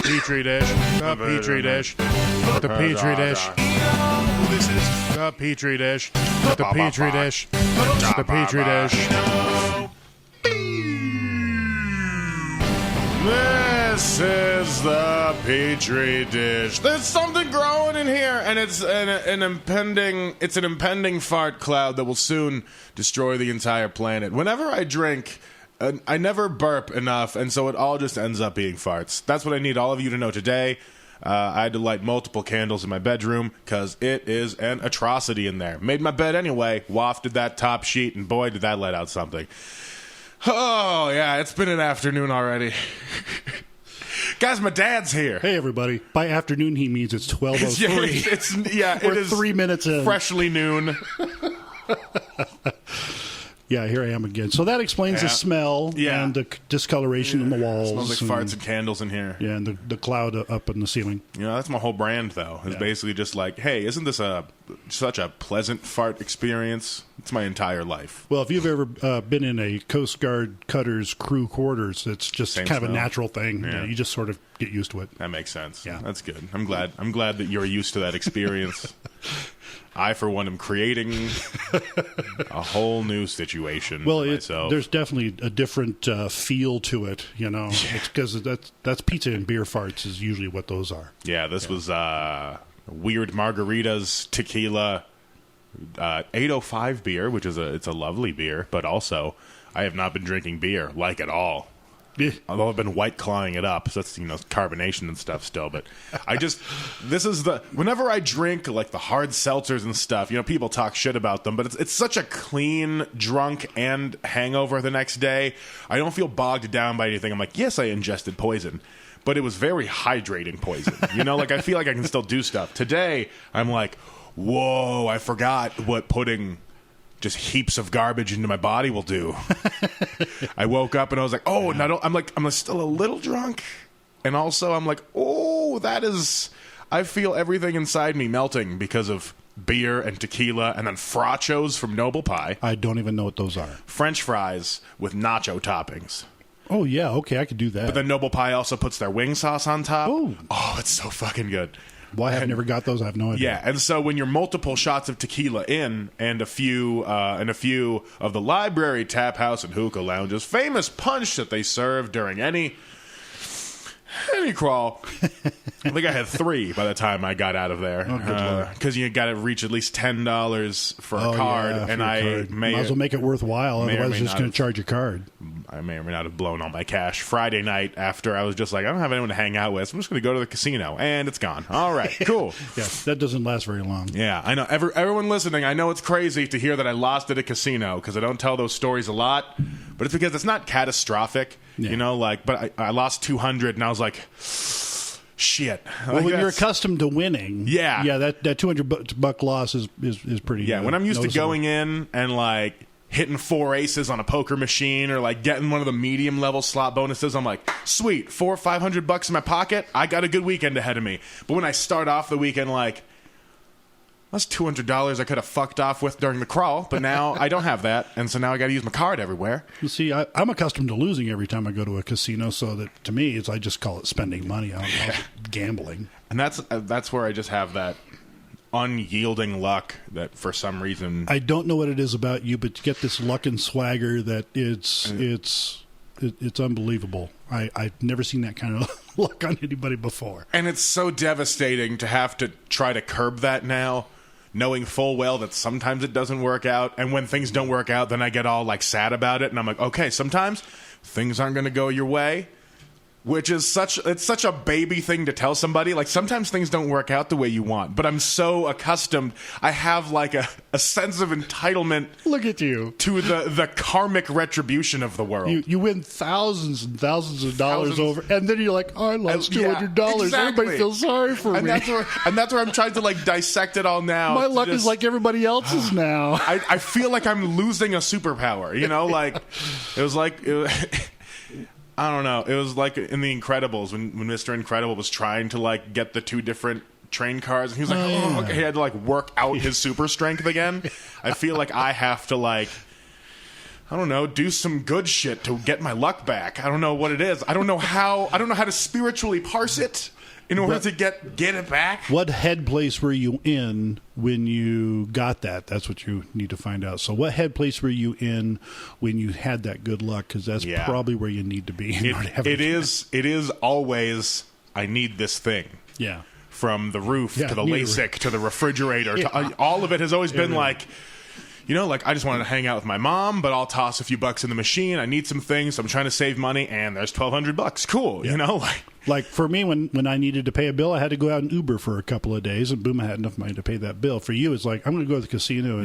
Petri dish. The Petri dish. The Petri dish. This is The Petri dish. The Petri dish. The Petri dish. This is the Petri dish. There's something growing in here, and it's an impending fart cloud that will soon destroy the entire planet. Whenever I drink, I never burp enough, and so it all just ends up being farts. That's what I need all of you to know today. I had to light multiple candles in my bedroom because it is an atrocity in there. Made my bed anyway, wafted that top sheet, and boy, did that let out something. Oh, yeah, it's been an afternoon already. Guys, my dad's here. Hey, everybody. By afternoon, he means it's 12:03. We're We're 3 minutes in. Freshly noon. Yeah, here I am again. So that explains the smell and the discoloration in the walls. It smells like farts and candles in here. Yeah, and the cloud up in the ceiling. You know, that's my whole brand, though. It's basically just like, hey, isn't this such a pleasant fart experience? It's my entire life. Well, if you've ever been in a Coast Guard cutter's crew quarters, it's just Same kind of smell. a natural thing. Yeah. You just sort of get used to it. That makes sense. Yeah. That's good. I'm glad that you're used to that experience. I, for one, am creating a whole new situation for myself. There's definitely a different feel to it, you know. It's because that's pizza and beer farts is usually what those are. Yeah, this was weird margaritas, tequila, 805 beer, which is it's a lovely beer, but also I have not been drinking beer at all. Yeah. Although I've been white clawing it up, so that's carbonation and stuff still. But whenever I drink like the hard seltzers and stuff, people talk shit about them, but it's such a clean drunk and hangover the next day. I don't feel bogged down by anything. I'm like, yes, I ingested poison, but it was very hydrating poison. I feel like I can still do stuff. Today, I'm like, whoa, I forgot what putting just heaps of garbage into my body will do. I woke up and I was like, oh, and I'm still a little drunk. And also I'm like, oh, I feel everything inside me melting because of beer and tequila and then frachos from Noble Pie. I don't even know what those are. French fries with nacho toppings. Oh, yeah, okay, I could do that. But then Noble Pie also puts their wing sauce on top. Oh, it's so fucking good. Well, I have never got those. I have no idea. Yeah, and so when you're multiple shots of tequila in, and a few of the library, tap house, and hookah lounges, famous punch that they serve during any crawl. I think I had 3 by the time I got out of there. Oh, good Lord. Because you got to reach at least $10 for a card, yeah, and card. Might as well make it worthwhile. Otherwise, it's just going to charge your card. I may or may not have blown all my cash Friday night after I was just like, I don't have anyone to hang out with, so I'm just going to go to the casino, and it's gone. All right, cool. Yeah, that doesn't last very long. Yeah, I know. Everyone listening, I know it's crazy to hear that I lost at a casino because I don't tell those stories a lot, but it's because it's not catastrophic, but I lost 200 and I was like, shit. Well, when you're accustomed to winning, yeah, that $200 loss is pretty. Yeah, when I'm used to noticeable. going in and hitting 4 aces on a poker machine or getting one of the medium level slot bonuses, I'm like, sweet, $400 or $500 in my pocket. I got a good weekend ahead of me. But when I start off the weekend that's $200 I could have fucked off with during the crawl, but now I don't have that, and so now I got to use my card everywhere. You see, I'm accustomed to losing every time I go to a casino, so that to me, I just call it spending money. I'm gambling, and that's where I just have that unyielding luck that for some reason I don't know what it is about you, but you get this luck and swagger that it's unbelievable. I've never seen that kind of luck on anybody before, and it's so devastating to have to try to curb that now. Knowing full well that sometimes it doesn't work out, and when things don't work out, then I get all sad about it, and I'm like, okay, sometimes things aren't going to go your way, which is such a baby thing to tell somebody. Sometimes things don't work out the way you want, but I'm so accustomed. I have a sense of entitlement. Look at you. To the karmic retribution of the world. You win thousands and thousands of dollars over, and then you're like, oh, I lost $200. Exactly. Everybody feels sorry for me. That's where I'm trying to dissect it all now. My luck is like everybody else's now. I feel like I'm losing a superpower. It was I don't know. It was like in The Incredibles when Mr. Incredible was trying to get the 2 different train cars, and he was like, okay, he had to work out his super strength again. I feel like I have to I don't know, do some good shit to get my luck back. I don't know what it is. I don't know how to spiritually parse it in order to get it back. What head place were you in when you got that? That's what you need to find out. So what head place were you in when you had that good luck? Because that's probably where you need to be. It is always, I need this thing. Yeah. From the roof to the LASIK to the refrigerator. To, all of it has always been like, you know, like I just wanted to hang out with my mom, but I'll toss a few bucks in the machine. I need some things. So I'm trying to save money, and there's $1,200. Cool, you know, like for me, when I needed to pay a bill, I had to go out and Uber for a couple of days, and boom, I had enough money to pay that bill. For you, it's like I'm going to go to the casino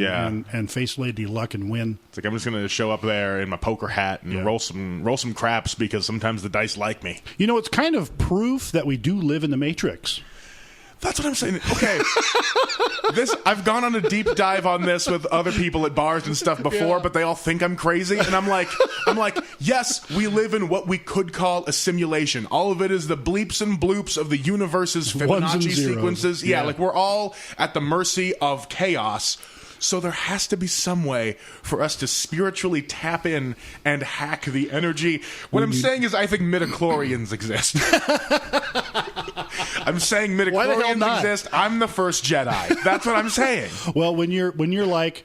and face Lady Luck and win. It's like I'm just going to show up there in my poker hat and roll some craps because sometimes the dice like me. You know, it's kind of proof that we do live in the Matrix. That's what I'm saying. Okay, I've gone on a deep dive on this with other people at bars and stuff before, but they all think I'm crazy, and I'm like, yes, we live in what we could call a simulation. All of it is the bleeps and bloops of the universe's Fibonacci sequences. Yeah, like we're all at the mercy of chaos. So there has to be some way for us to spiritually tap in and hack the energy. What I'm saying is I think midichlorians exist. I'm saying midichlorians exist. I'm the first Jedi. That's what I'm saying. Well, when you're like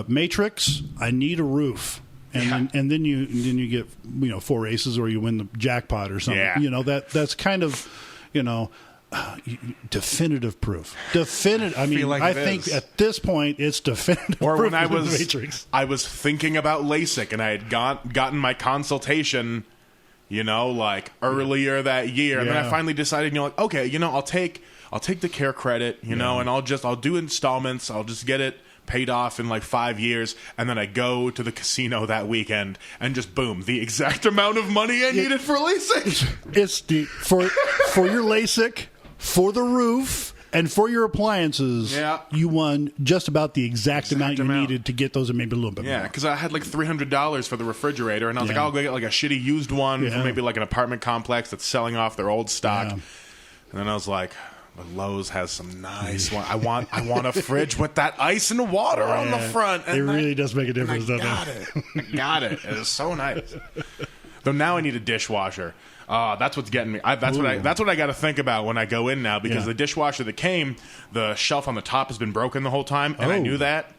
Matrix, I need a roof. And then you get 4 aces or you win the jackpot or something. Yeah. You know that's kind of definitive proof. Definitive. I mean, I think at this point it's definitive. Or proof when Matrix. I was thinking about LASIK and I had gotten my consultation, like earlier that year, and then I finally decided, okay, I'll take the care credit, and I'll do installments. I'll just get it paid off in like 5 years, and then I go to the casino that weekend and just boom, the exact amount of money I needed for LASIK. It's for your LASIK, for the roof, and for your appliances. Yeah. You won just about the exact amount you needed to get those, and maybe a little bit more. Yeah, because I had like $300 for the refrigerator, and I was like, I'll go get like a shitty used one from maybe like an apartment complex that's selling off their old stock. Yeah. And then I was like, but Lowe's has some nice one. I want a fridge with that ice and water on the front. And it really does make a difference, doesn't it? I got it. It is so nice. Though now I need a dishwasher. That's what's getting me. That's what I got to think about when I go in now, because the dishwasher that came, the shelf on the top has been broken the whole time, and I knew that.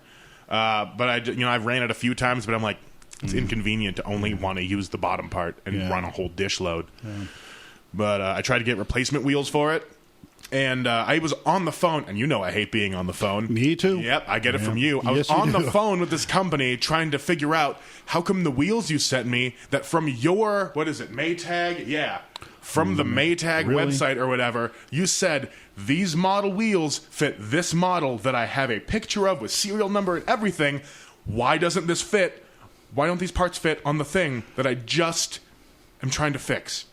But I've ran it a few times, but I'm like, it's inconvenient to only want to use the bottom part and run a whole dish load. Yeah. But I tried to get replacement wheels for it. And I was on the phone, and I hate being on the phone. Me too. Yep, I get it from you. I was on the phone with this company trying to figure out how come the wheels you sent me that from your, what is it, Maytag? Yeah. From the Maytag website or whatever, you said these model wheels fit this model that I have a picture of with serial number and everything. Why doesn't this fit? Why don't these parts fit on the thing that I just am trying to fix?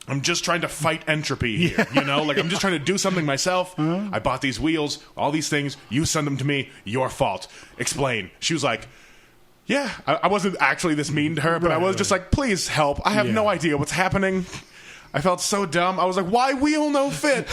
I'm just trying to fight entropy here, Like, I'm just trying to do something myself. I bought these wheels, all these things. You send them to me. Your fault. Explain. She was like, yeah. I wasn't actually this mean to her, but I was just like, please help. I have no idea what's happening. I felt so dumb. I was like, why wheel no fit?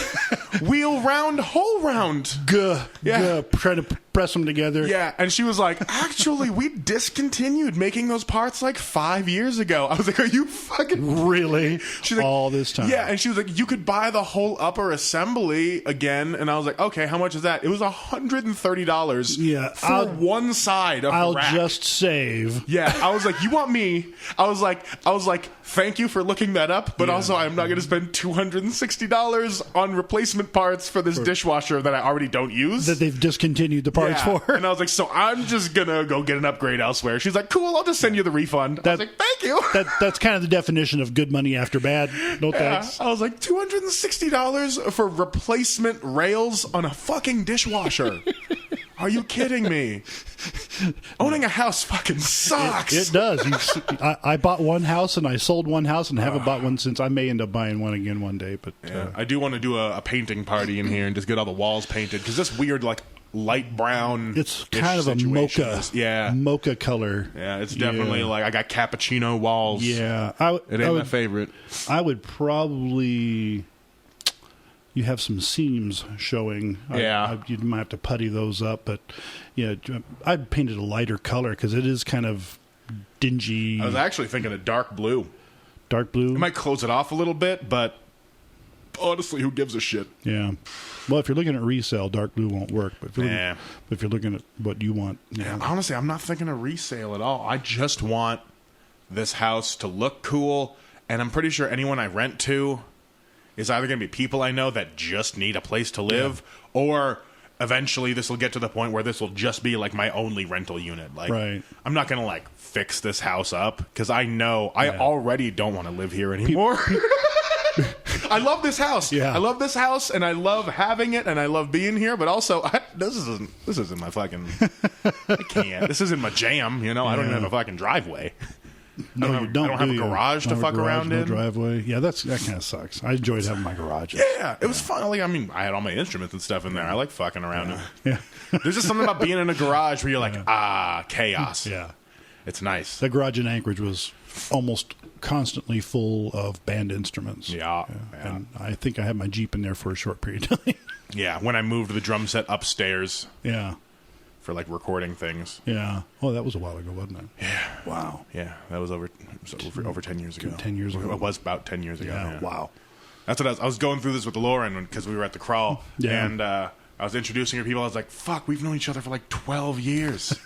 Wheel round, hole round. Try to press them together. Yeah, and she was like, actually, we discontinued making those parts like 5 years ago. I was like, are you fucking... Really? She's like, all this time? Yeah, and she was like, you could buy the whole upper assembly again. And I was like, okay, how much is that? It was $130 for one side of the rack. I'll just save. Yeah, I was like, you want me? I was like, thank you for looking that up, but also I'm not going to spend $260 on replacement parts for this dishwasher that I already don't use. That they've discontinued the parts for. And I was like, so I'm just going to go get an upgrade elsewhere. She's like, cool, I'll just send you the refund. I was like, thank you. That's kind of the definition of good money after bad. No thanks. I was like, $260 for replacement rails on a fucking dishwasher. Are you kidding me? Owning a house fucking sucks. It does. I bought one house and I sold one house and haven't bought one since. I may end up buying one again one day. But I do want to do a painting party in here and just get all the walls painted, because this weird like light brown. It's kind of a mocha color. Yeah, it's definitely like I got cappuccino walls. Yeah, it ain't my favorite. I would probably. you have some seams showing. Yeah. You might have to putty those up, but yeah, I'd painted a lighter color because it is kind of dingy. I was actually thinking a dark blue. Dark blue. It might close it off a little bit, but honestly, who gives a shit? Yeah. Well, if you're looking at resale, dark blue won't work. But if you're looking at what you want, yeah. Honestly, I'm not thinking of resale at all. I just want this house to look cool, and I'm pretty sure anyone I rent to is either going to be people I know that just need a place to live, or eventually this will get to the point where this will just be like my only rental unit. Like, right. I'm not going to like fix this house up because I know I already don't want to live here anymore. I love this house. Yeah. I love this house, and I love having it, and I love being here. But also, this isn't my fucking. I can't. This isn't my jam. You know, I don't even have a fucking driveway. No, you don't. I don't have a garage to fuck around in. Driveway. Yeah, that kind of sucks. I enjoyed having my garage. Yeah, it was fun. Like, I mean, I had all my instruments and stuff in there. I like fucking around. Yeah. There's just something about being in a garage where you're like, chaos. Yeah. It's nice. The garage in Anchorage was almost constantly full of band instruments. Yeah. And I think I had my Jeep in there for a short period of time. Yeah, when I moved the drum set upstairs. Yeah. For like recording things. Yeah. Oh, that was a while ago, wasn't it? Yeah. Wow. Yeah, that was over 10 years ago. 10 years ago. It was about 10 years ago. Yeah. Wow. That's what I was going through this with Lauren because we were at the crawl. Yeah. And I was introducing her to people. I was like, fuck, we've known each other for like 12 years.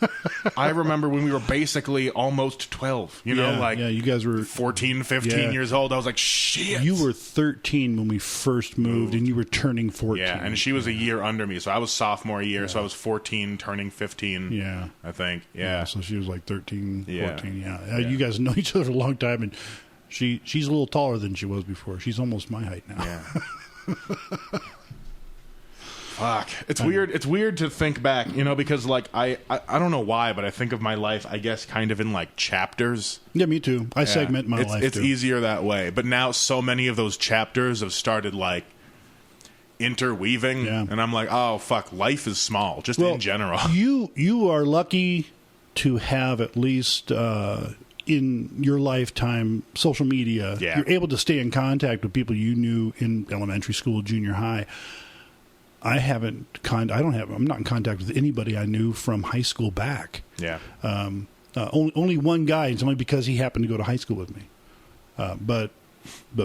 I remember when we were basically almost 12. You know, like you guys were 14, 15 years old. I was like, shit. You were 13 when we first moved, and you were turning 14. Yeah, and she was a year under me. So I was sophomore year, so I was 14, turning 15. Yeah. I think. Yeah. So she was like 13, 14. Yeah. You guys know each other for a long time, and she's a little taller than she was before. She's almost my height now. Yeah. Fuck. It's weird. It's weird to think back, you know, because like I don't know why, but I think of my life, I guess, kind of in like chapters. Yeah, me too. I segment my life. It's easier that way. But now so many of those chapters have started like interweaving, and I'm like, oh fuck, life is small, just in general. You are lucky to have at least in your lifetime social media. Yeah. You're able to stay in contact with people you knew in elementary school, junior high. I'm not in contact with anybody I knew from high school back. Yeah. Only one guy. It's only because he happened to go to high school with me. But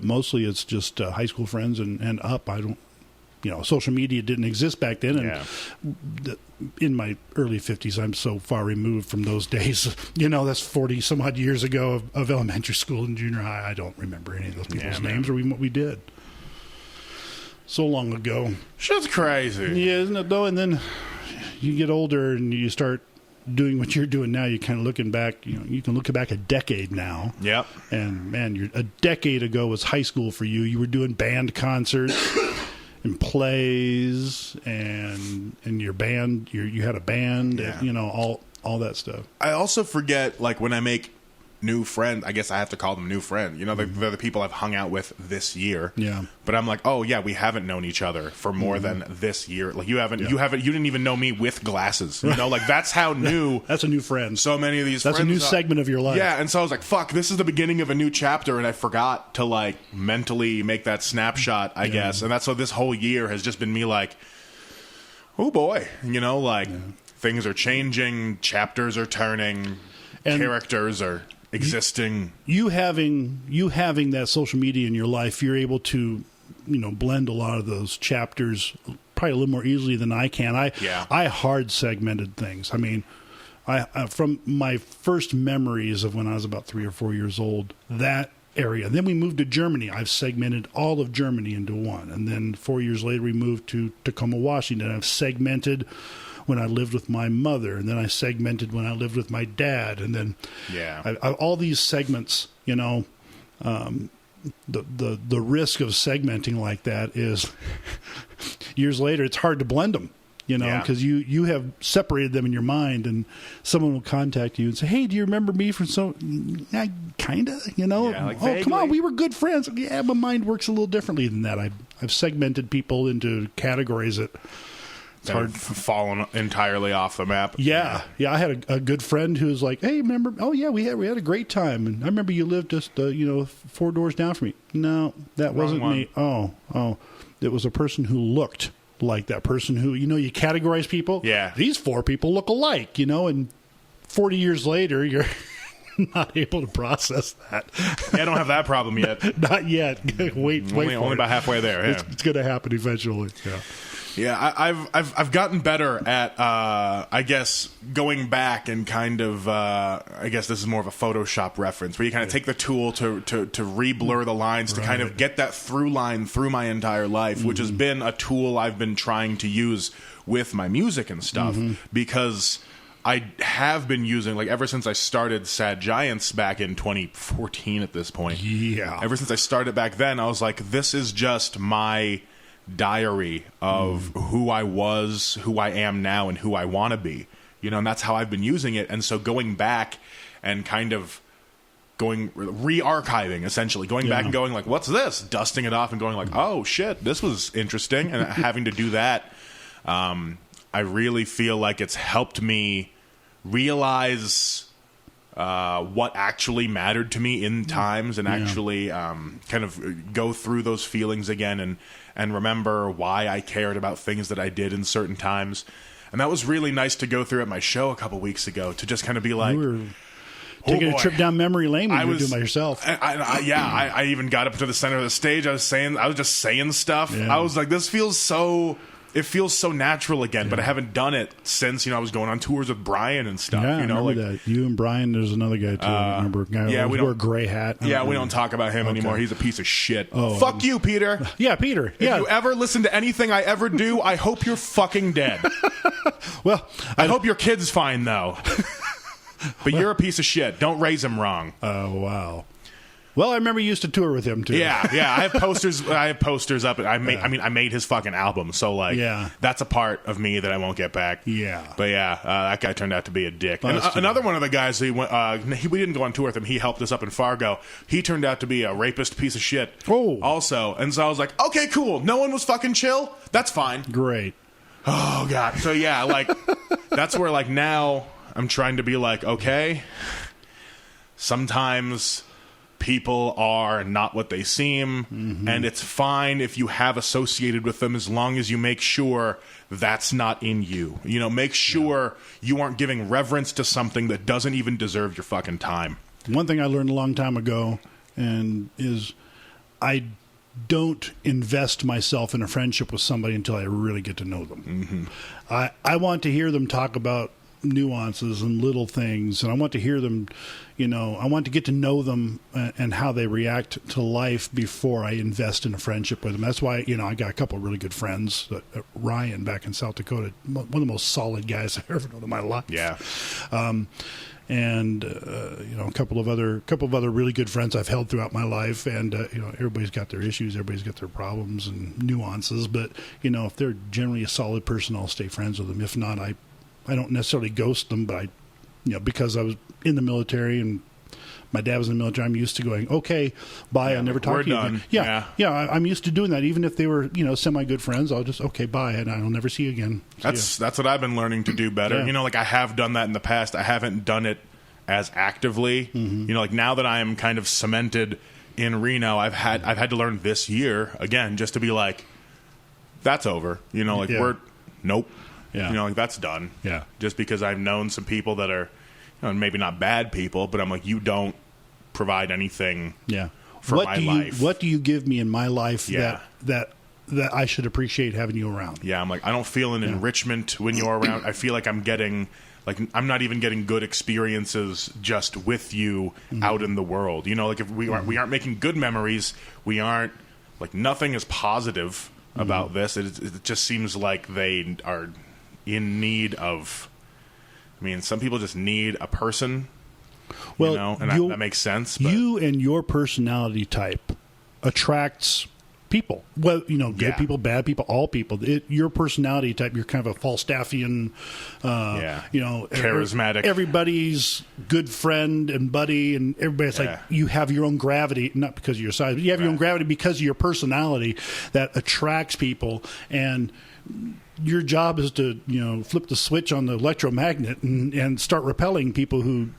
mostly it's just high school friends and up. I don't, social media didn't exist back then. And in my early 50s, I'm so far removed from those days. That's 40 some odd years ago of elementary school and junior high. I don't remember any of those people's names or what we did. So long ago. Shit's crazy. Yeah, isn't it though? And then you get older and you start doing what you're doing now. You're kind of looking back, you can look back a decade now. Yep. And man, a decade ago was high school for you. You were doing band concerts and plays and your band, you had a band, and, all that stuff. I also forget, like, when I make new friend, I guess I have to call them new friend. They're the people I've hung out with this year. Yeah. But I'm like, oh yeah, we haven't known each other for more than this year. Like you didn't even know me with glasses. Like that's how new. That's a new friend. So many of these. That's friends a new segment of your life. Yeah, and so I was like, fuck, this is the beginning of a new chapter, and I forgot to like mentally make that snapshot. I guess, and that's what this whole year has just been me like, oh boy, things are changing, chapters are turning, and characters are existing. You having that social media in your life, you're able to, blend a lot of those chapters probably a little more easily than I can. I hard segmented things. I mean, I from my first memories of when I was about 3 or 4 years old, that area. Then we moved to Germany. I've segmented all of Germany into one. And then 4 years later, we moved to Tacoma, Washington. I've segmented when I lived with my mother, and then I segmented when I lived with my dad, and then all these segments. The risk of segmenting like that is years later it's hard to blend them. Because you have separated them in your mind, and someone will contact you and say, "Hey, do you remember me from so?" Kind of, vaguely. Come on, we were good friends. Yeah, my mind works a little differently than that. I've segmented people into categories that fallen entirely off the map. Yeah. I had a good friend who was like, "Hey, remember? Oh yeah, we had a great time, and I remember you lived just 4 doors down from me." No, that wasn't me. Oh, it was a person who looked like that person who you categorize people. Yeah, these 4 people look alike. And 40 years later, you're not able to process that. Yeah, I don't have that problem yet. Not yet. wait only about halfway there. Yeah. It's going to happen eventually. Yeah. Yeah, I've gotten better at I guess going back and kind of I guess this is more of a Photoshop reference where you kind of take the tool to re-blur the lines to kind of get that through line through my entire life, which has been a tool I've been trying to use with my music and stuff because I have been using, like, ever since I started Sad Giants back in 2014 at this point. Yeah. Ever since I started back then, I was like, this is just my diary of who I was, who I am now, and who I want to be. And that's how I've been using it. And so going back and kind of re-archiving, essentially. Going back and going like, what's this? Dusting it off and going like, oh, shit, this was interesting. And having to do that, I really feel like it's helped me realize what actually mattered to me in times and actually kind of go through those feelings again and remember why I cared about things that I did in certain times. And that was really nice to go through at my show a couple weeks ago to just kind of be like... Taking a trip down memory lane when you were doing it by yourself. I even got up to the center of the stage. I was just saying stuff. Yeah. I was like, this feels so... It feels so natural again, but I haven't done it since, I was going on tours with Brian and stuff. Yeah, I remember that. You and Brian, there's another guy, too. I remember. We wore a gray hat. Yeah, we don't talk about him anymore. He's a piece of shit. Oh, fuck you, Peter. Yeah, Peter. If you ever listen to anything I ever do, I hope you're fucking dead. Well, I hope your kid's fine, though. But you're a piece of shit. Don't raise him wrong. Oh, wow. Well, I remember you used to tour with him too. Yeah. I have posters up. I made his fucking album. So that's a part of me that I won't get back. Yeah. But that guy turned out to be a dick. And another one of the guys we didn't go on tour with him. He helped us up in Fargo. He turned out to be a rapist piece of shit. Oh. Also, and so I was like, okay, cool. No one was fucking chill. That's fine. Great. Oh God. So that's where now I'm trying to be like, okay, sometimes people are not what they seem, and it's fine if you have associated with them as long as you make sure that's not in you. Make sure you aren't giving reverence to something that doesn't even deserve your fucking time. One thing I learned a long time ago is I don't invest myself in a friendship with somebody until I really get to know them. I want to hear them talk about nuances and little things, and I want to hear them, I want to get to know them and how they react to life before I invest in a friendship with them. That's why, I got a couple of really good friends. Ryan back in South Dakota, one of the most solid guys I've ever known in my life. Yeah. And a couple of other really good friends I've held throughout my life, and everybody's got their issues, everybody's got their problems and nuances, but if they're generally a solid person, I'll stay friends with them. If not, I don't necessarily ghost them, but because I was in the military and my dad was in the military, I'm used to going, okay, bye, I'll never talk to you again. Yeah, I'm used to doing that. Even if they were, semi-good friends, I'll just, okay, bye, and I'll never see you again. That's what I've been learning to do better. Yeah. I have done that in the past. I haven't done it as actively. Now that I am kind of cemented in Reno, I've had to learn this year, again, just to be like, that's over. Nope. Yeah. That's done. Yeah. Just because I've known some people that are, maybe not bad people, but I'm like, you don't provide anything for my life. What do you give me in my life that I should appreciate having you around? Yeah, I'm like, I don't feel an enrichment when you're around. I feel like I'm getting, I'm not even getting good experiences just with you out in the world. If we aren't making good memories, we aren't, nothing is positive about this. It just seems like they are in need of, some people just need a person, and that makes sense. But you and your personality type attracts people. Well, good Yeah. people, bad people, all people. Your personality type, you're kind of a Falstaffian, charismatic. Everybody's good friend and buddy, and everybody's like, you have your own gravity, not because of your size, but you have your own gravity because of your personality that attracts people. And your job is to, flip the switch on the electromagnet and start repelling people who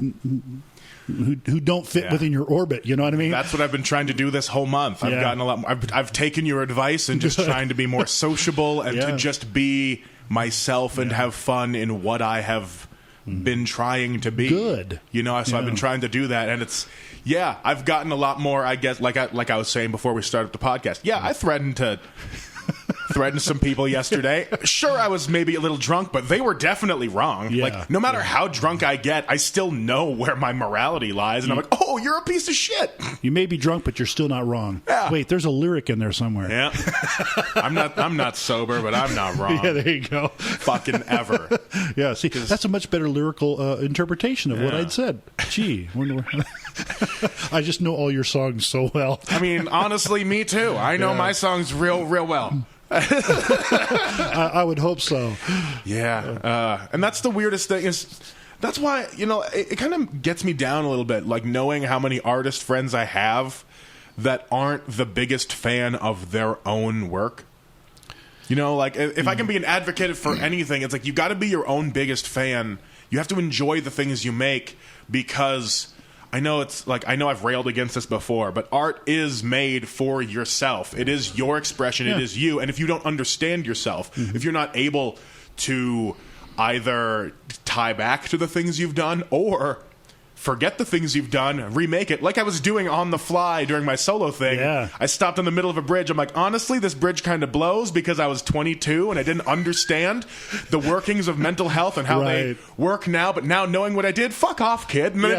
don't fit within your orbit. You know what I mean? That's what I've been trying to do this whole month. I've gotten a lot more. I've taken your advice and just trying to be more sociable and to just be myself and have fun in what I have been trying to be. Good. So I've been trying to do that, and it's I've gotten a lot more. I guess like I was saying before we started the podcast. I threatened some people yesterday. Sure, I was maybe a little drunk, but they were definitely wrong. Yeah. Like, no matter how drunk I get, I still know where my morality lies. And I'm like, oh, you're a piece of shit. You may be drunk, but you're still not wrong. Yeah. Wait, there's a lyric in there somewhere. Yeah. I'm not sober, but I'm not wrong. Yeah, there you go. Fucking ever. Yeah, see, that's a much better lyrical interpretation of what I'd said. Gee, I just know all your songs so well. I mean, honestly, me too. I know my songs real well. I would hope so. Yeah. And that's the weirdest thing is that's why, it kind of gets me down a little bit, like knowing how many artist friends I have that aren't the biggest fan of their own work. Like if I can be an advocate for anything, it's like you got to be your own biggest fan. You have to enjoy the things you make because I know I've railed against this before, but art is made for yourself. It is your expression. It is you. And if you don't understand yourself, if you're not able to either tie back to the things you've done or forget the things you've done, remake it, like I was doing on the fly during my solo thing. Yeah. I stopped in the middle of a bridge. I'm like, honestly, this bridge kind of blows because I was 22 and I didn't understand the workings of mental health and how they work now. But now knowing what I did, fuck off, kid. And then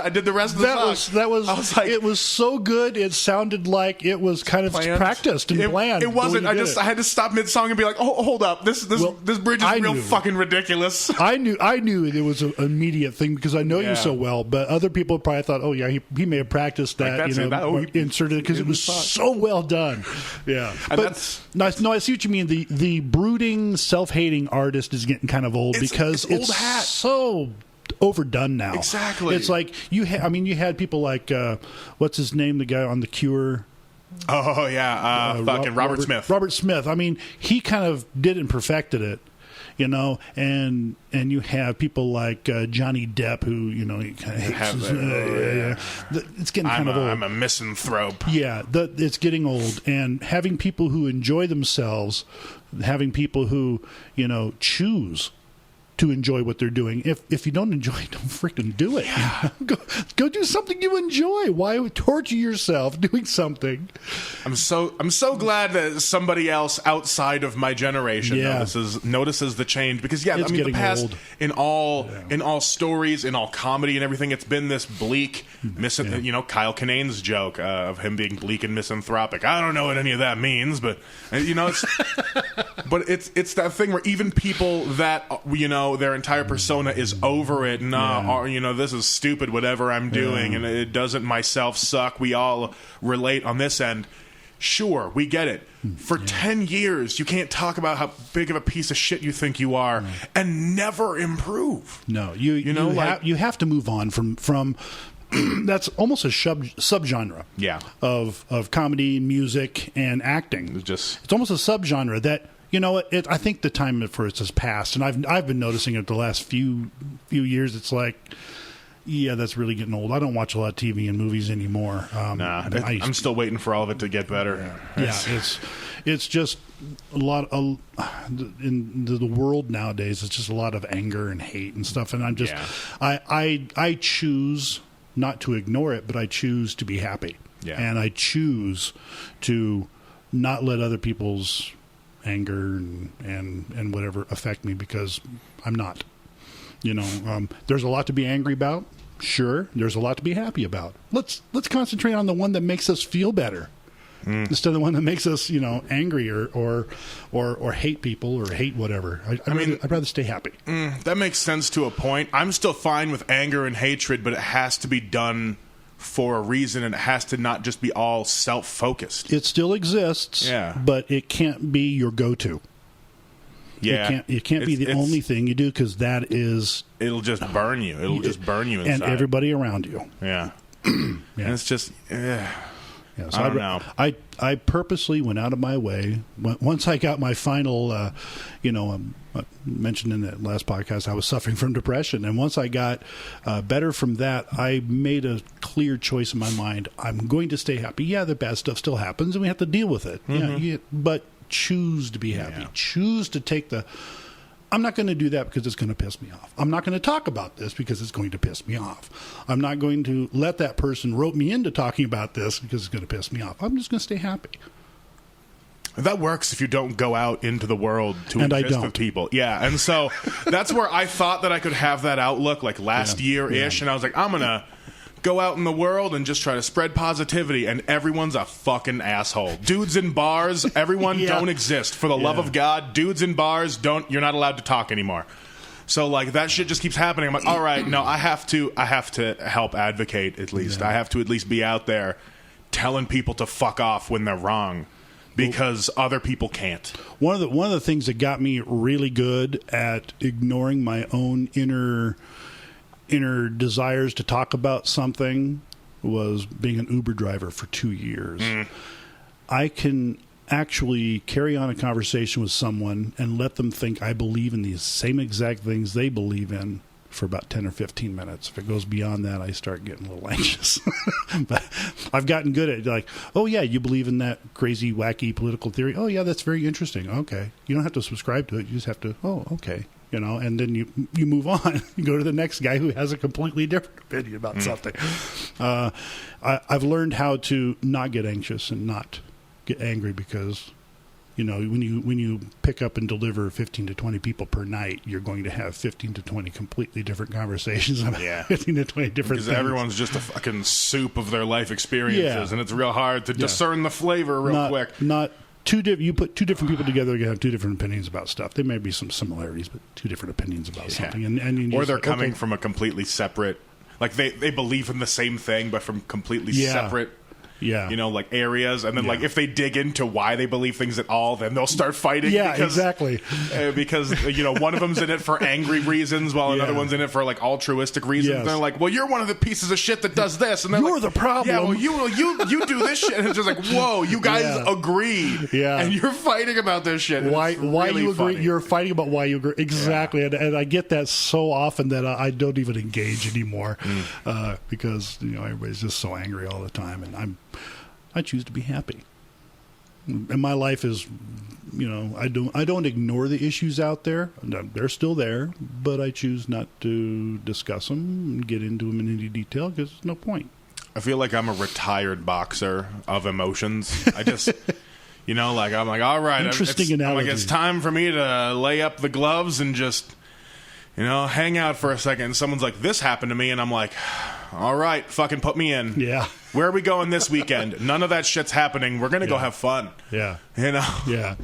I did the rest of the song. I was like, it was so good. It sounded like it was kind of practiced and planned. It wasn't. I had to stop mid song and be like, oh, hold up, this bridge is real fucking ridiculous. I knew it was an immediate thing because I know you so well. But other people probably thought, oh yeah, he may have practiced that, inserted it because it was so well done. Yeah, but no, I see what you mean. The brooding, self-hating artist is getting kind of old because it's so overdone now. Exactly. It's like you had people like what's his name, the guy on The Cure. Oh yeah, fucking Robert Smith. Robert Smith. I mean, he kind of did and perfected it. And you have people like Johnny Depp, who he kind of hates. It's getting kind of old. I'm a misanthrope. Yeah, it's getting old, and having people who enjoy themselves, having people who choose to enjoy what they're doing. If you don't enjoy it, don't freaking do it. Yeah. Go do something you enjoy. Why torture yourself doing something? I'm so glad that somebody else outside of my generation notices the change because it's the past old. in all stories, in all comedy and everything, it's been this bleak Kyle Kinane's joke of him being bleak and misanthropic. I don't know what any of that means, but it's but it's that thing where even people that their entire persona is over it. This is stupid, whatever I'm doing, and it doesn't myself suck. We all relate on this end. Sure, we get it. For 10 years, you can't talk about how big of a piece of shit you think you are and never improve. No, you have to move on from that's almost a subgenre of comedy, music, and acting. It's almost a subgenre that I think the time for it has passed, and I've been noticing it the last few years. It's like, that's really getting old. I don't watch a lot of TV and movies anymore. I'm still waiting for all of it to get better. It's just a lot of in the world nowadays. It's just a lot of anger and hate and stuff. And I'm just I choose not to ignore it, but I choose to be happy. Yeah. And I choose to not let other people's anger and whatever affect me because I'm not. There's a lot to be angry about. Sure, there's a lot to be happy about. Let's concentrate on the one that makes us feel better instead of the one that makes us angry or hate people or hate whatever. I'd rather stay happy. That makes sense to a point. I'm still fine with anger and hatred, but it has to be done for a reason, and it has to not just be all self-focused. It still exists, but it can't be your go-to. Yeah, it can't be the only thing you do, because that is... It'll just burn you. It'll just burn you inside. And everybody around you. Yeah. And it's just... Yeah, so I don't know. I purposely went out of my way. Once I got my final, I mentioned in the last podcast, I was suffering from depression. And once I got better from that, I made a clear choice in my mind. I'm going to stay happy. Yeah, the bad stuff still happens, and we have to deal with it. But choose to be happy. Choose to take the... I'm not going to do that because it's going to piss me off. I'm not going to talk about this because it's going to piss me off. I'm not going to let that person rope me into talking about this because it's going to piss me off. I'm just going to stay happy. That works if you don't go out into the world to exist with people. Yeah, and so that's where I thought that I could have that outlook like last year-ish, and I was like, I'm going to go out in the world and just try to spread positivity, and everyone's a fucking asshole. Dudes in bars, everyone don't exist. For the love of God, dudes in bars, you're not allowed to talk anymore. So like that shit just keeps happening. I'm like, all right, no, I have to help advocate at least. I have to at least be out there telling people to fuck off when they're wrong, because other people can't. One of the things that got me really good at ignoring my own inner desires to talk about something was being an Uber driver for 2 years. I can actually carry on a conversation with someone and let them think I believe in these same exact things they believe in for about 10 or 15 minutes. If it goes beyond that, I start getting a little anxious. But I've gotten good at it. Like, oh yeah, you believe in that crazy, wacky political theory? Oh yeah, that's very interesting. Okay. You don't have to subscribe to it. You just have to, oh, okay. And then you move on. You go to the next guy who has a completely different opinion about something. I've learned how to not get anxious and not get angry, because, when you pick up and deliver 15 to 20 people per night, you're going to have 15 to 20 completely different conversations about 15 to 20 different things. Because everyone's just a fucking soup of their life experiences, and it's real hard to discern the flavor quick. You put two different people together, you have two different opinions about stuff. There may be some similarities, but two different opinions about something. And or they're coming from a completely separate... Like, they believe in the same thing, but from completely separate... like areas, and then like if they dig into why they believe things at all, then they'll start fighting. Exactly. Because one of them's in it for angry reasons, while another one's in it for like altruistic reasons. And they're like, well, you're one of the pieces of shit that does this, and you're the problem. Yeah, well, you do this shit, and it's just like, whoa, you guys agree, and you're fighting about this shit. Why really you agree? funny. You're fighting about why you agree. Exactly, and I get that so often that I don't even engage anymore, because everybody's just so angry all the time, and I choose to be happy. And my life is, I don't ignore the issues out there. They're still there, but I choose not to discuss them and get into them in any detail, because there's no point. I feel like I'm a retired boxer of emotions. I just, I'm like, all right. Interesting analogy. I'm like, it's time for me to lay up the gloves and just, hang out for a second. And someone's like, this happened to me. And I'm like, all right, fucking put me in. Yeah. Where are we going this weekend? None of that shit's happening. We're going to go have fun. Yeah. Yeah.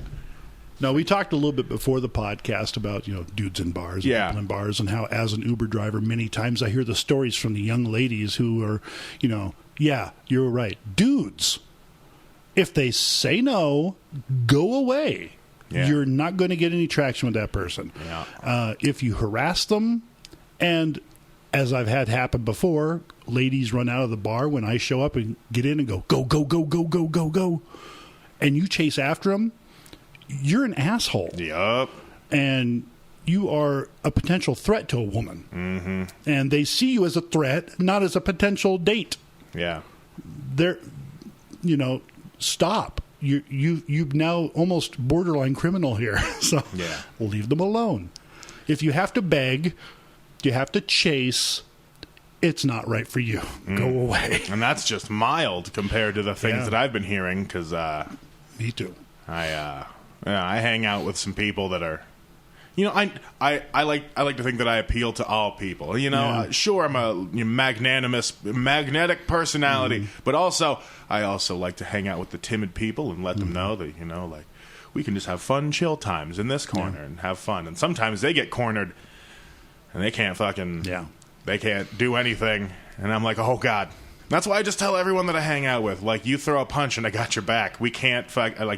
No, we talked a little bit before the podcast about, dudes in bars and people in bars, and how, as an Uber driver, many times I hear the stories from the young ladies who are, you're right. Dudes, if they say no, go away. Yeah. You're not going to get any traction with that person. Yeah. If you harass them, and as I've had happen before, ladies run out of the bar when I show up and get in and go, go, go, go, go, go, go, go, and you chase after them, you're an asshole. Yup. And you are a potential threat to a woman. Mm-hmm. And they see you as a threat, not as a potential date. Yeah. They're, stop. You've now almost borderline criminal here. So leave them alone. If you have to beg, you have to chase, it's not right for you. Go away. And that's just mild compared to the things that I've been hearing, because me too. I hang out with some people that are, I like to think that I appeal to all people. Sure, I'm a magnetic personality, but I also like to hang out with the timid people and let them know that we can just have fun, chill times in this corner and have fun. And sometimes they get cornered and they can't fucking they can't do anything, and I'm like, oh God, That's why I just tell everyone that I hang out with, like, you throw a punch and I got your back. We can't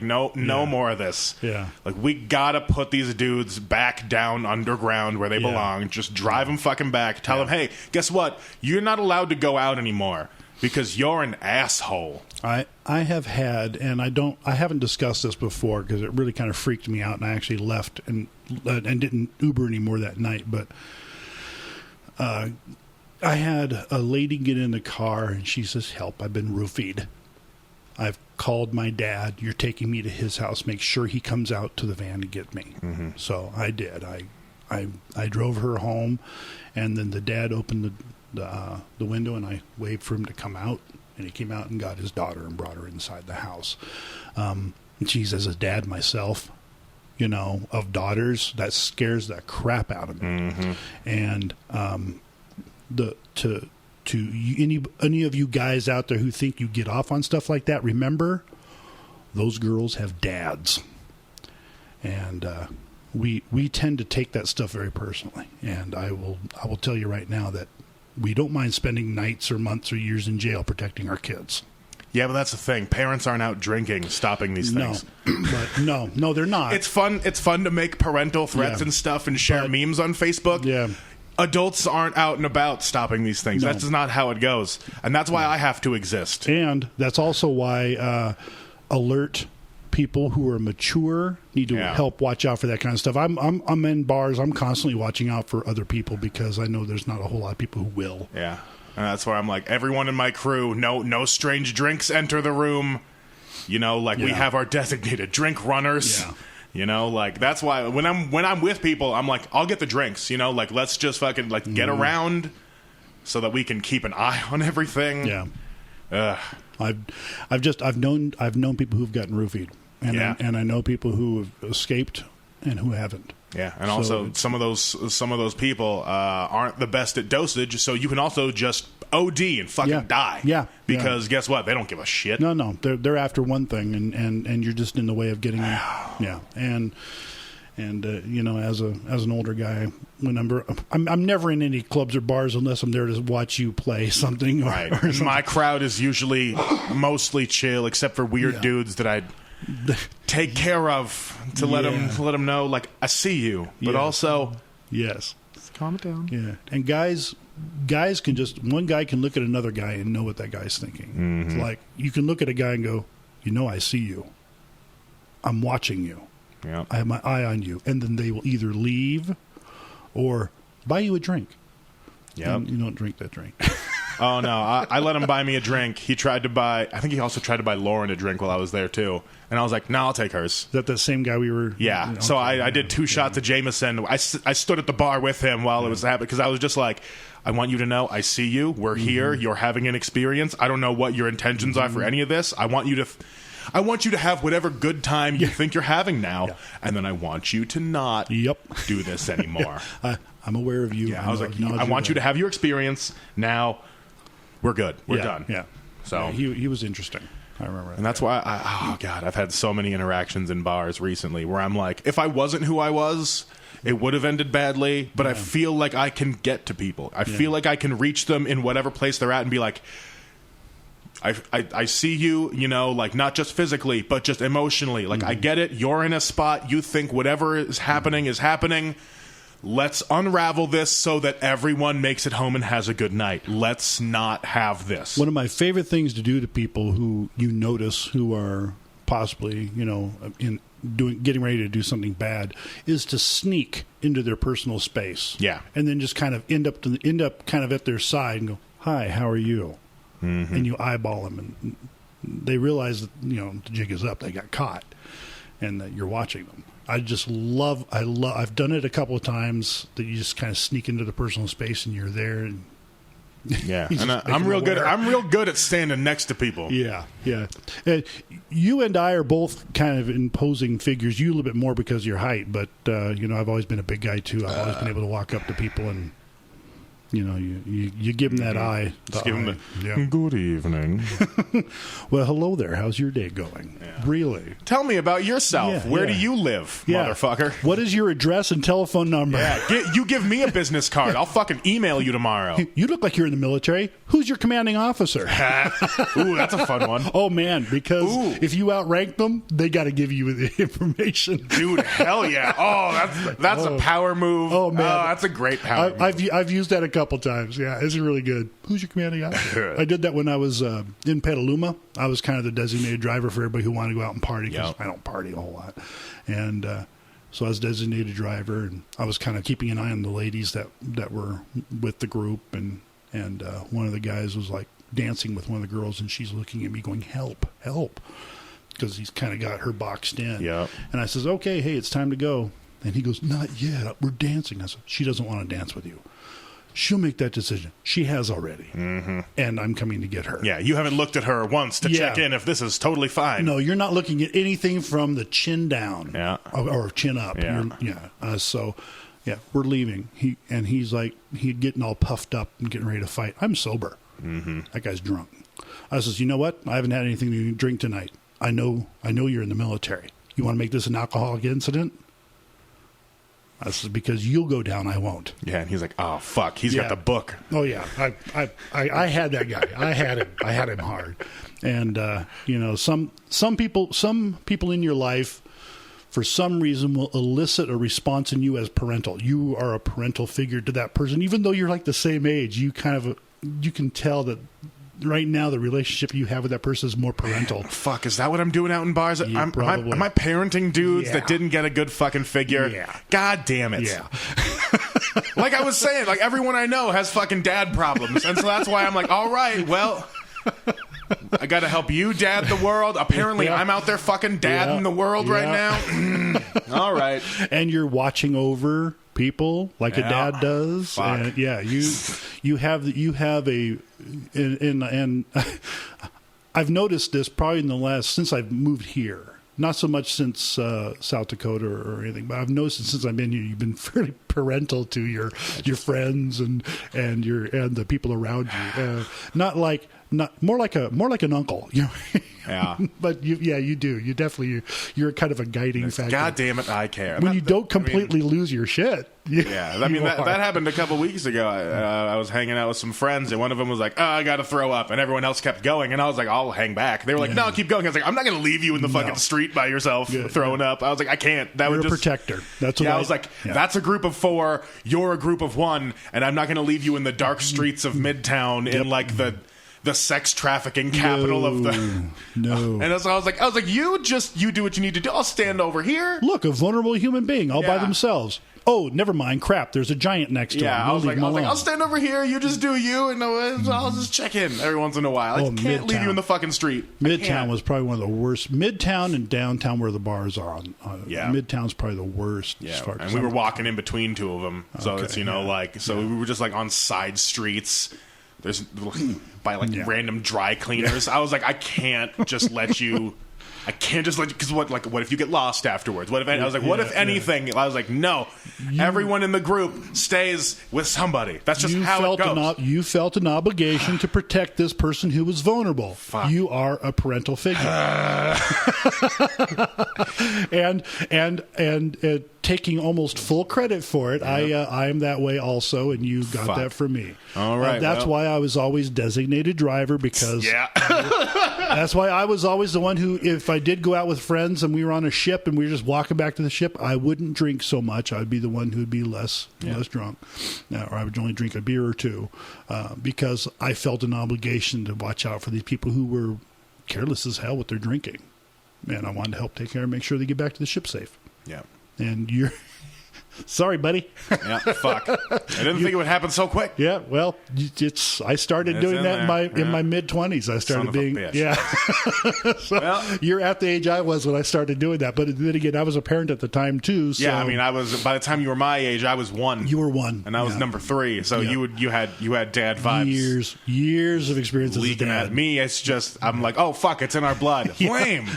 no more of this. Yeah. Like, we gotta put these dudes back down underground where they belong. Just drive them fucking back. Tell them, hey, guess what? You're not allowed to go out anymore because you're an asshole. I have had, and I haven't discussed this before because it really kind of freaked me out, and I actually left and didn't Uber anymore that night, but I had a lady get in the car, and she says, help, I've been roofied. I've called my dad. You're taking me to his house. Make sure he comes out to the van to get me. Mm-hmm. So I did. I drove her home, and then the dad opened the window, and I waved for him to come out, and he came out and got his daughter and brought her inside the house. And she's, as a dad myself, of daughters, that scares the crap out of me. Mm-hmm. And to any of you guys out there who think you get off on stuff like that, remember, those girls have dads, and we tend to take that stuff very personally. And I will tell you right now that we don't mind spending nights or months or years in jail protecting our kids. Yeah, but that's the thing. Parents aren't out drinking, stopping these things. No, they're not. It's fun to make parental threats and stuff and share memes on Facebook. Yeah. Adults aren't out and about stopping these things. No. That's not how it goes. And that's why I have to exist. And that's also why alert people who are mature need to help watch out for that kind of stuff. I'm in bars. I'm constantly watching out for other people because I know there's not a whole lot of people who will. Yeah. And that's why I'm like, everyone in my crew, no strange drinks enter the room. We have our designated drink runners. Yeah. That's why when I'm with people, I'm like, I'll get the drinks, let's just fucking get around so that we can keep an eye on everything. Yeah. I've known people who've gotten roofied, and I know people who have escaped and who haven't. Yeah, and also some of those people aren't the best at dosage, so you can also just OD and fucking die. Yeah, because guess what? They don't give a shit. No, they're after one thing, and you're just in the way of getting them. Yeah, and as an older guy, I'm never in any clubs or bars unless I'm there to watch you play something. Right. Or something. My crowd is usually mostly chill, except for weird dudes that I take care of to let them know, I see you, but also just calm it down. Yeah, and guys can one guy can look at another guy and know what that guy's thinking. Mm-hmm. It's like you can look at a guy and go, I see you. I'm watching you. Yeah, I have my eye on you, and then they will either leave or buy you a drink. Yeah, you don't drink that drink. Oh no, I let him buy me a drink. I think he also tried to buy Lauren a drink while I was there too. And I was like, no, I'll take hers. Is that the same guy we were? Yeah. So I did 2 shots of Jameson. I stood at the bar with him while it was happening because I was just like, I want you to know I see you. We're here. You're having an experience. I don't know what your intentions are for any of this. I want you to have whatever good time you think you're having now. Yeah. And then I want you to not do this anymore. I'm aware of you. Yeah, I was like, I want you to have your experience. Now we're good. We're done. Yeah. So he was interesting. I remember that. And that's why I've had so many interactions in bars recently where I'm like, if I wasn't who I was, it would have ended badly, but I feel like I can get to people. I feel like I can reach them in whatever place they're at and be like, I see you, not just physically, but just emotionally. I get it. You're in a spot. You think whatever is happening is happening. Let's unravel this so that everyone makes it home and has a good night. Let's not have this. One of my favorite things to do to people who you notice who are possibly, getting ready to do something bad is to sneak into their personal space. Yeah. And then just kind of end up kind of at their side and go, "Hi, how are you?" Mm-hmm. And you eyeball them, and they realize that the jig is up. They got caught, and that you're watching them. I've done it a couple of times that you just kind of sneak into the personal space and you're there. And yeah, and I'm real good. I'm real good at standing next to people. Yeah. You and I are both kind of imposing figures. You a little bit more because of your height, but I've always been a big guy too. I've always been able to walk up to people and You give them that eye. Just give them yeah. good evening. Well, hello there. How's your day going? Yeah. Really? Tell me about yourself. Yeah, Where yeah. do you live, Yeah. motherfucker? What is your address and telephone number? Yeah, you give me a business card. I'll fucking email you tomorrow. You look like you're in the military. Who's your commanding officer? Ooh, that's a fun one. Oh, man, because Ooh. if you outrank them, they got to give you the information. Dude, hell yeah. Oh, that's a power move. Oh, man. That's a great power move. I've used that a couple times. Yeah, it's really good. Who's your commanding officer? I did that when I was in Petaluma. I was kind of the designated driver for everybody who wanted to go out and party because I don't party a whole lot. And so I was designated driver, and I was kind of keeping an eye on the ladies that were with the group. And one of the guys was like dancing with one of the girls, and she's looking at me going, help, help, because he's kind of got her boxed in. Yeah. And I says, okay, hey, it's time to go. And he goes, not yet. We're dancing. I said, she doesn't want to dance with you. She'll make that decision. She has already. Mm-hmm. And I'm coming to get her. Yeah, you haven't looked at her once to check in if this is totally fine. No, you're not looking at anything from the chin down. Yeah. Or chin up. Yeah. So, we're leaving. He's like, he's getting all puffed up and getting ready to fight. I'm sober. Mm-hmm. That guy's drunk. I says, you know what? I haven't had anything to drink tonight. I know you're in the military. You want to make this an alcoholic incident? I said, because you'll go down, I won't. Yeah, and he's like, oh, fuck. He's got the book. Oh, yeah. I had that guy. I had him hard. And, some people in your life, for some reason, will elicit a response in you as parental. You are a parental figure to that person. Even though you're like the same age, you can tell that right now the relationship you have with that person is more parental. Fuck, is that what I'm doing out in bars? Yeah, am I parenting dudes that didn't get a good fucking figure? Yeah. God damn it. Yeah. Like I was saying, like everyone I know has fucking dad problems. And so that's why I'm like, all right, well, I got to help you dad the world. Apparently I'm out there fucking dadding the world right now. All right. And you're watching over people like a dad does. Fuck. And you have a and I've noticed this probably since I've moved here. Not so much since South Dakota or anything, but I've noticed since I've been here, you've been fairly parental to your friends and the people around you. More like an uncle, you know. Yeah. But you do. You definitely you're kind of a guiding factor. God damn it, I care. When you don't completely lose your shit. Yeah, I mean that happened a couple weeks ago. I was hanging out with some friends, and one of them was like, "Oh, I got to throw up," and everyone else kept going, and I was like, "I'll hang back." They were like, "No, keep going." I was like, "I'm not going to leave you in the fucking street by yourself throwing up." I was like, "I can't." You're a protector. That's what I was like. Yeah. That's a group of 4. You're a group of 1, and I'm not going to leave you in the dark streets of Midtown in like the sex trafficking capital of the no. And so I was like, you do what you need to do. I'll stand over here. Look, a vulnerable human being all by themselves. Oh, never mind. Crap, there's a giant next to him. I was like, I'll stand over here. You just do you, and I'll just check in every once in a while. I can't leave you in the fucking street. Midtown was probably one of the worst. Midtown and downtown, where the bars are, Midtown's probably the worst. Yeah, and we were walking in between 2 of them, so it's we were just like on side streets. There's by random dry cleaners. I was like, I can't just let you. I can't just let you, because what if you get lost afterwards? What if I was like, what if anything? I was like, no, everyone in the group stays with somebody. That's just how it goes. You felt an obligation to protect this person who was vulnerable. Fuck. You are a parental figure, and taking almost full credit for it. I am that way also, and you got that from me. All right, that's why I was always designated driver, because that's why I was always the one who, if I did go out with friends and we were on a ship and we were just walking back to the ship, I wouldn't drink so much. I'd be the one who would be less drunk, or I would only drink a beer or 2, because I felt an obligation to watch out for these people who were careless as hell with their drinking, and I wanted to help take care and make sure they get back to the ship safe. Yeah. And you're sorry, buddy. Yeah, fuck. I didn't think it would happen so quick. Yeah, well, I started doing that in my mid-20s. I started being so you're at the age I was when I started doing that. But then again, I was a parent at the time too. So. Yeah, I mean, I was by the time you were my age, I was 1. You were 1, and I was number 3. So you had dad vibes. Years of experience as a dad. At me, it's just I'm like, oh fuck, it's in our blood. Flame.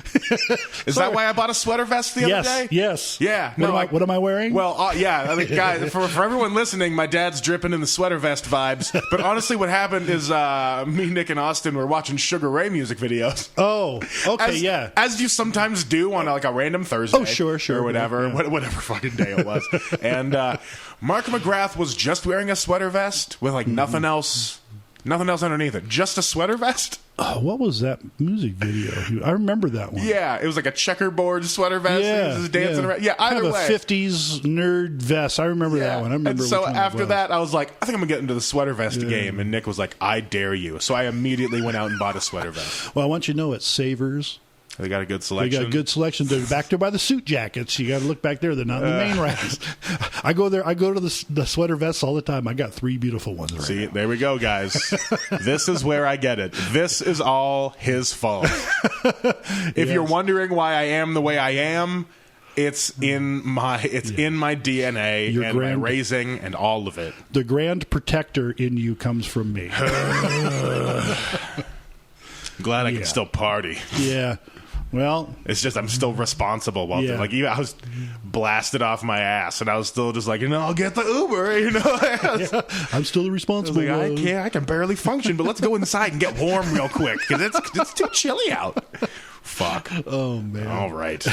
Is that why I bought a sweater vest the other day? Yes. Yeah. What am I wearing? Well, Oh, yeah. I mean, guys, for everyone listening, my dad's dripping in the sweater vest vibes. But honestly, what happened is me, Nick, and Austin were watching Sugar Ray music videos. Oh, okay, yeah. As you sometimes do on like a random Thursday. Oh, sure. Or whatever, yeah. whatever fucking day it was. And Mark McGrath was just wearing a sweater vest with like nothing else underneath it. Just a sweater vest. What was that music video? I remember that one. Yeah, it was like a checkerboard sweater vest. Yeah, he was just dancing around. Yeah, either kind of way. a 50s nerd vest. I remember that one. I remember. And so which one after it was. that, I was like, I think I'm gonna get into the sweater vest game. And Nick was like, I dare you. So I immediately went out and bought a sweater vest. Well, I want you to know at Savers, They got a good they selection. got a good selection. They're back there by the suit jackets. You got to look back there. They're not in the main racks. I go there. I go to the sweater vests all the time. I got 3 beautiful ones right See, now. there we go, guys. This is where I get it. This is all his fault. If you're wondering why I am the way I am, it's in my DNA Your and my raising and all of it. The grand protector in you comes from me. Glad I can still party. Yeah. Well, It's just I'm still responsible. While Yeah. like even I was blasted off my ass, and I was still just like, I'll get the Uber. I'm still the I was responsible like, one. I can barely function, but let's go inside and get warm real quick because it's too chilly out. Fuck. Oh man. All right.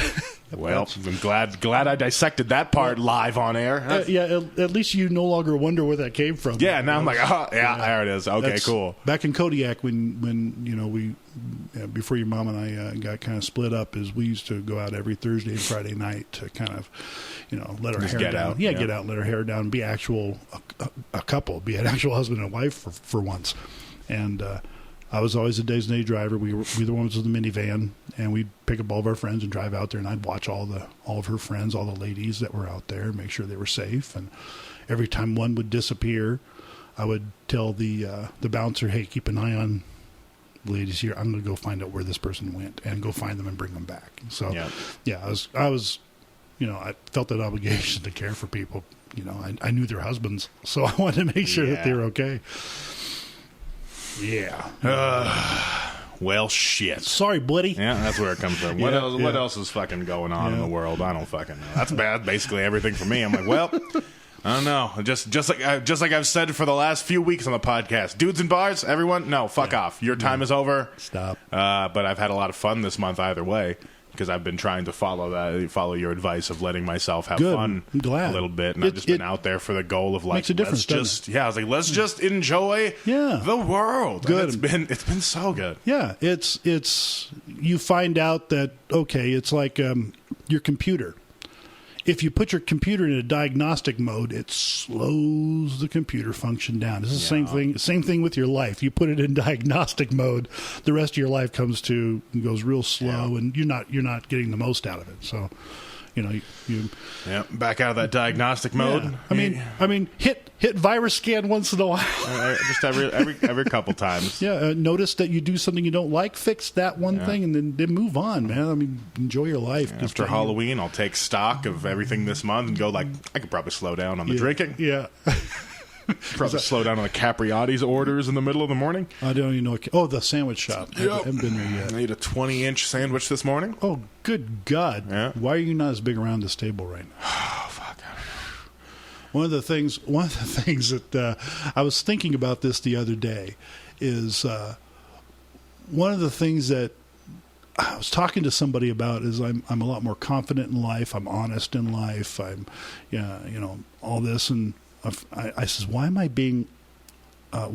Well, I'm glad I dissected that part live on air. Yeah. At least you no longer wonder where that came from. Yeah. Now I'm like, there it is. Okay, That's- cool. Back in Kodiak, when we before your mom and I got kind of split up, is we used to go out every Thursday and Friday night to kind of let our Just hair get down. out, Yeah, yeah. get out, let our hair down, be actual a couple, be an actual husband and wife for once. And I was always a designated driver. We were the ones with the minivan, and we'd pick up all of our friends and drive out there, and I'd watch all of her friends, all the ladies that were out there, and make sure they were safe. And every time one would disappear, I would tell the bouncer, "Hey, keep an eye on the ladies here. I'm going to go find out where this person went and go find them and bring them back." So, Yeah. I was, I felt that obligation to care for people. I knew their husbands, so I wanted to make sure that they were okay. Yeah. Well, shit. Sorry, buddy. Yeah, that's where it comes from. What else is fucking going on in the world? I don't fucking know. That's bad. Basically everything for me. I'm like, well, I don't know. Just like I've said for the last few weeks on the podcast, dudes in bars, everyone, no, fuck off. Your time is over. Stop. But I've had a lot of fun this month either way, because I've been trying to follow your advice of letting myself have fun I'm glad. a little bit, and I've just been out there for the goal of like, makes a difference, doesn't I was like, let's just enjoy the world. Good. And it's been so good. Yeah, it's you find out that it's like your computer. If you put your computer in a diagnostic mode, it slows the computer function down. It's the same thing with your life. You put it in diagnostic mode, the rest of your life goes real slow, and you're not getting the most out of it. So, you back out of that diagnostic mode. Yeah. I mean, hit virus scan once in a while. Just every couple times. Yeah, notice that you do something you don't like, fix that one thing, and then move on, man. I mean, enjoy your life. After Halloween, I'll take stock of everything this month and go like, I could probably slow down on the drinking. Yeah. Probably slow down on the Capriati's orders in the middle of the morning. I don't even know. The sandwich shop. I haven't been there yet. I ate a 20-inch sandwich this morning. Oh, good God. Yeah. Why are you not as big around this table right now? Oh, fuck. One of the things that I was thinking about this the other day is one of the things that I was talking to somebody about is I'm a lot more confident in life. I'm honest in life. I'm, all this. And I says, why am I being, I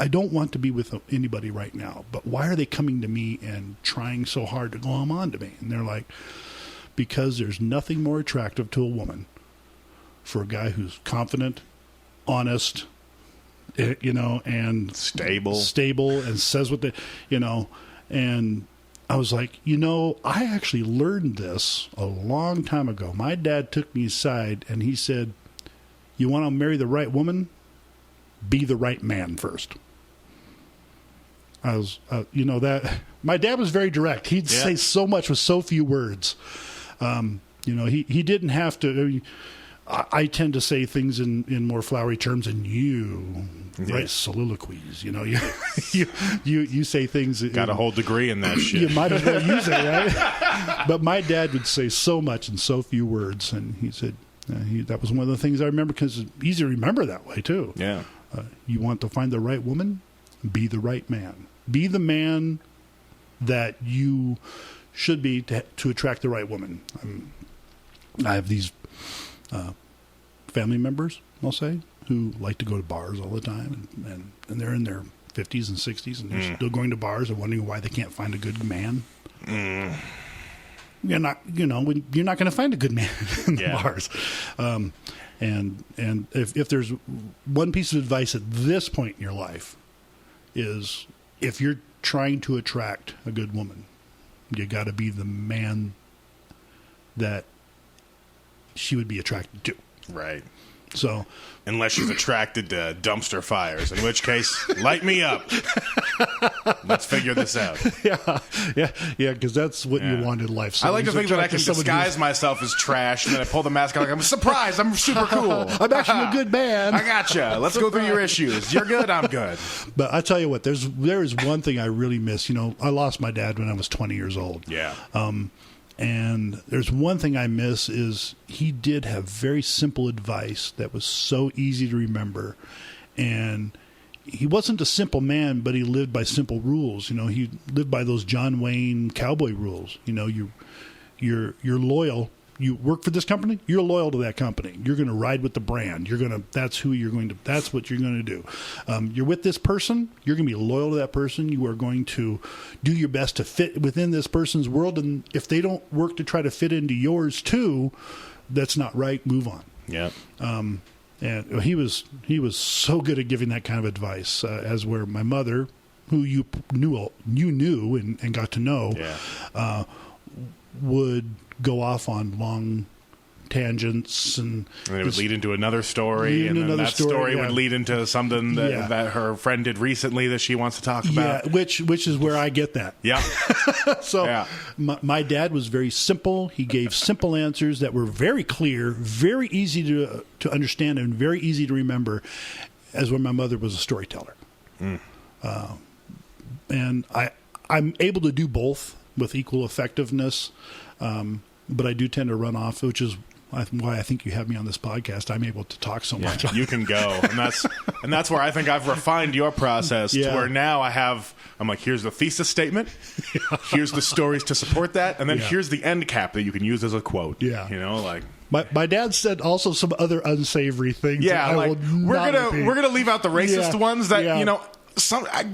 don't want to be with anybody right now, but why are they coming to me and trying so hard to glom on to me? And they're like, because there's nothing more attractive to a woman for a guy who's confident, honest, and stable, and says what they, and I was like, I actually learned this a long time ago. My dad took me aside and he said, you want to marry the right woman? Be the right man first. I was, that my dad was very direct. He'd say so much with so few words. He didn't have to. I mean, I tend to say things in more flowery terms than you write soliloquies. You say things. Got a whole degree in that shit. You might as well use it, right? But my dad would say so much in so few words, and he said, That was one of the things I remember, because it's easy to remember that way too. Yeah. You want to find the right woman? Be the right man. Be the man that you should be to attract the right woman. I have these family members, I'll say, who like to go to bars all the time, and they're in their 50s and 60s, and they're still going to bars and wondering why they can't find a good man. You're not going to find a good man in the bars. And if there's one piece of advice at this point in your life, is if you're trying to attract a good woman, you got to be the man that she would be attracted to. Right. So, unless she's attracted to dumpster fires, in which case, light me up. Let's figure this out. Yeah, because that's what you want in life. I like to think that I can disguise myself as trash, and then I pull the mask out like, I'm surprised, I'm super cool. I'm actually a good man. I gotcha. Let's go through your issues. You're good, I'm good. But I tell you what, there is one thing I really miss. I lost my dad when I was 20 years old. Yeah. And there's one thing I miss, is he did have very simple advice that was so easy to remember. And he wasn't a simple man, but he lived by simple rules. He lived by those John Wayne cowboy rules. You're loyal. You work for this company, you're loyal to that company. You're going to ride with the brand. That's what you're going to do. You're with this person, you're going to be loyal to that person. You are going to do your best to fit within this person's world. And if they don't work to try to fit into yours too, that's not right. Move on. Yeah. And he was so good at giving that kind of advice, as where my mother, who you knew and got to know, would go off on long tangents, and it would lead into another story, and then that story would lead into something that her friend did recently that she wants to talk about. Yeah, which is where I get that. Yeah. So my dad was very simple. He gave simple answers that were very clear, very easy to understand, and very easy to remember, as when my mother was a storyteller. And I'm able to do both with equal effectiveness, but I do tend to run off, which is why I think you have me on this podcast. I'm able to talk so much. You can go, and that's where I think I've refined your process to where now I'm like, here's the thesis statement, here's the stories to support that, and then here's the end cap that you can use as a quote. Yeah, like. My dad said also some other unsavory things. Yeah, like we're gonna leave out the racist ones that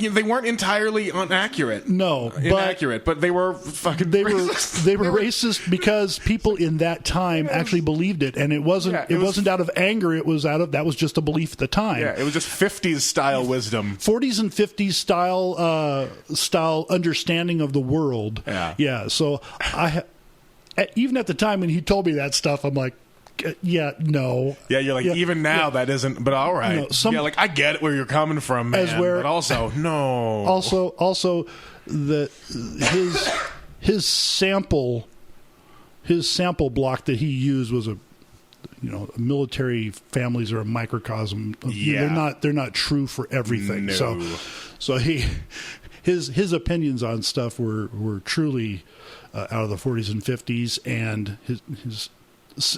they weren't entirely inaccurate. No, but they were fucking. They were racist because people in that time actually believed it, and it wasn't. It wasn't out of anger. It was that was just a belief at the time. Yeah, it was just 50s style wisdom, 40s and 50s style understanding of the world. Yeah. So even at the time when he told me that stuff, I'm like, no. Yeah, you're like, even now that isn't, but all right. Like, I get it where you're coming from, man, but also, no. Also, his sample block that he used was military families are a microcosm. They're not true for everything. No. So his opinions on stuff were truly out of the 40s and 50s, and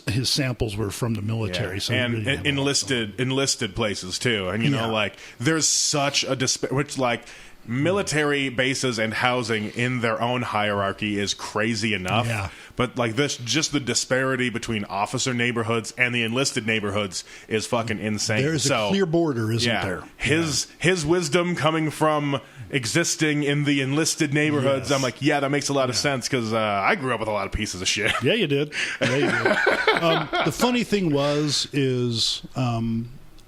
his samples were from the military, so and really enlisted places too. And like there's such a which like military bases and housing in their own hierarchy is crazy enough. Yeah. But like just the disparity between officer neighborhoods and the enlisted neighborhoods is fucking insane. There's a clear border, isn't there? His wisdom coming from existing in the enlisted neighborhoods, I'm like, that makes a lot of sense, because I grew up with a lot of pieces of shit. Yeah, you did. The funny thing is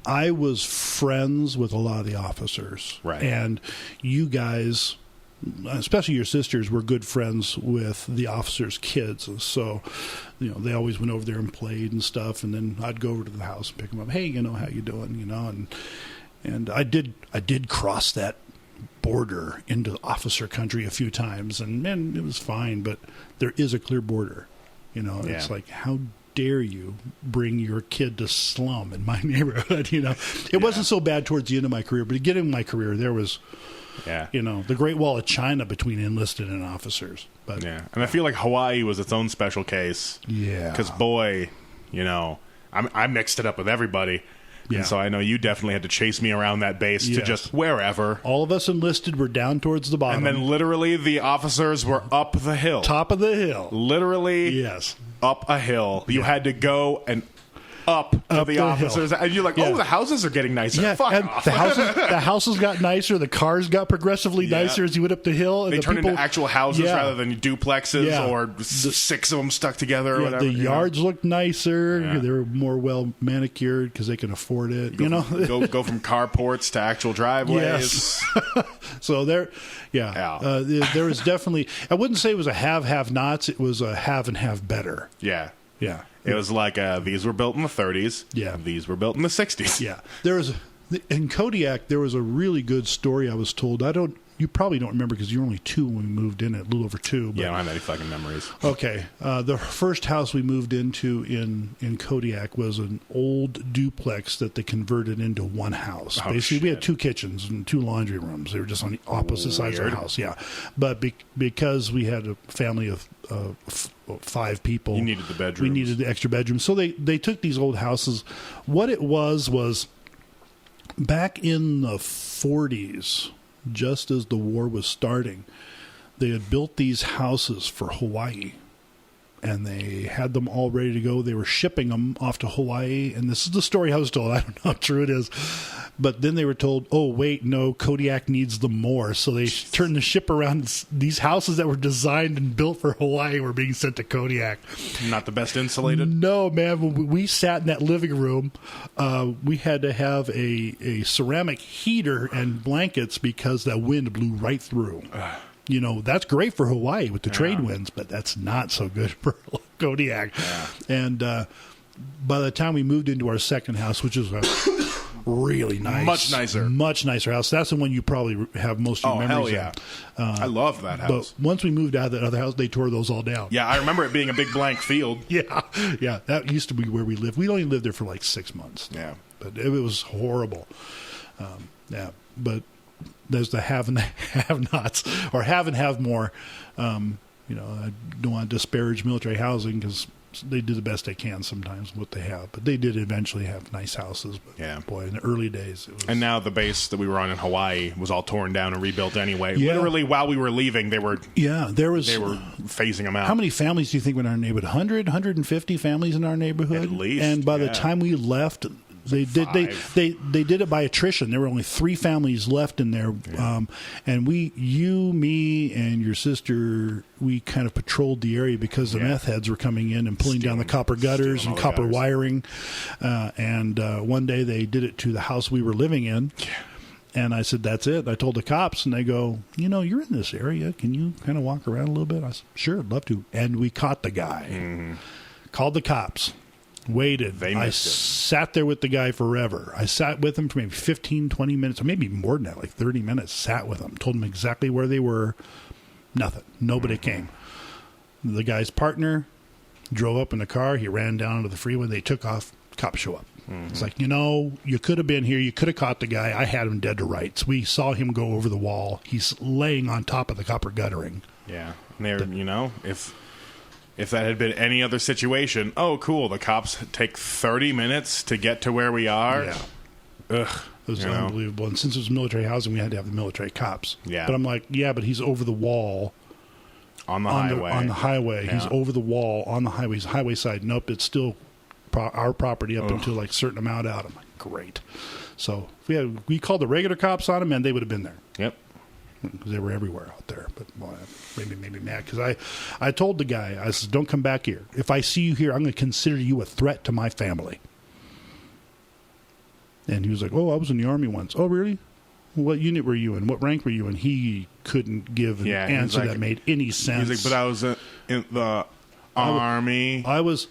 I was friends with a lot of the officers. Right. And you guys, especially your sisters, were good friends with the officers' kids. So, they always went over there and played and stuff. And then I'd go over to the house and pick them up. Hey, how you doing? And I did cross that border into officer country a few times, and it was fine. But there is a clear border. It's like, how dare you bring your kid to slum in my neighborhood? It wasn't so bad towards the end of my career, but getting my career, there was the Great Wall of China between enlisted and officers. But and I feel like Hawaii was its own special case. Yeah, because boy, I mixed it up with everybody. Yeah. And so I know you definitely had to chase me around that base to just wherever. All of us enlisted were down towards the bottom. And then literally the officers were up the hill. Top of the hill. Literally Yes. up a hill. You had to go and up to the officers. Hill. And you're like, oh, the houses are getting nicer. Yeah, Fuck and off. the houses got nicer. The cars got progressively nicer as you went up the hill. And They turned into actual houses rather than duplexes or 6 of them stuck together or whatever. The yards looked nicer. Yeah. They were more well manicured because they can afford it. Go from carports to actual driveways. Yes. So there was definitely. I wouldn't say it was a have-nots. It was a have and have better. Yeah. Yeah. It was like these were built in the 30s. Yeah. These were built in the 60s. Yeah. In Kodiak, there was a really good story I was told. You probably don't remember because you were only 2 when we moved in, a little over 2. But, Yeah, I don't have any fucking memories. Okay. The first house we moved into in Kodiak was an old duplex that they converted into one house. Oh, Basically, we had shit. 2 kitchens and 2 laundry rooms. They were just on the opposite sides of Weird. the house. Yeah. But because we had a family of 5 people, You needed the bedrooms. we needed the extra bedrooms. So they took these old houses. What it was back in the 40s, just as the war was starting, they had built these houses for Hawaii, and they had them all ready to go. They were shipping them off to Hawaii, and this is the story I was told. I don't know how true it is. But then they were told, oh, wait, no, Kodiak needs them more. So they turned the ship around. These houses that were designed and built for Hawaii were being sent to Kodiak. Not the best insulated. No, man. When we sat in that living room, we had to have a ceramic heater and blankets because that wind blew right through. That's great for Hawaii with the trade winds, but that's not so good for Kodiak. Yeah. And by the time we moved into our second house, which is a really nice, much nicer house. That's the one you probably have most of your memories hell yeah. I love that house. But once we moved out of that other house, they tore those all down. Yeah, I remember it being a big blank field. Yeah. That used to be where we lived. We only lived there for like 6 months. Yeah. But it was horrible. But there's the have and have-nots, or have and have more. I don't want to disparage military housing because they do the best they can sometimes with what they have. But they did eventually have nice houses. But boy, in the early days. It was... And now the base that we were on in Hawaii was all torn down and rebuilt anyway. Yeah. Literally, while we were leaving, they were phasing them out. How many families do you think were in our neighborhood? 100, 150 families in our neighborhood? At least. And by the time we left... They did it by attrition. There were only 3 families left in there, and you, me, and your sister, we kind of patrolled the area because the meth heads were coming in and pulling down the copper gutters and copper wiring. And one day they did it to the house we were living in. Yeah. And I said, that's it. I told the cops, and they go, you're in this area. Can you kind of walk around a little bit? I said, sure, I'd love to. And we caught the guy. Mm-hmm. Called the cops. Waited. I sat there with the guy forever. I sat with him for maybe 15, 20 minutes, or maybe more than that, like 30 minutes. Sat with him. Told him exactly where they were. Nothing. Nobody came. The guy's partner drove up in the car. He ran down onto the freeway. They took off. Cops show up. Mm-hmm. It's like, you could have been here. You could have caught the guy. I had him dead to rights. We saw him go over the wall. He's laying on top of the copper guttering. Yeah. And they're, if that had been any other situation, oh, cool, the cops take 30 minutes to get to where we are. Yeah. Ugh. It was unbelievable. And since it was military housing, we had to have the military cops. Yeah. But I'm like, but he's over the wall. On the highway. On the highway. Yeah. He's over the wall on the highway. He's highway side. Nope, it's still our property up until like a certain amount out. I'm like, great. So if we called the regular cops on him, and they would have been there. Yep. Because they were everywhere out there. But boy, made me mad. Because I told the guy, I said, don't come back here. If I see you here, I'm going to consider you a threat to my family. And he was like, oh, I was in the Army once. Oh, really? What unit were you in? What rank were you in? He couldn't give an answer that made any sense. He's like, but I was in the Army. I was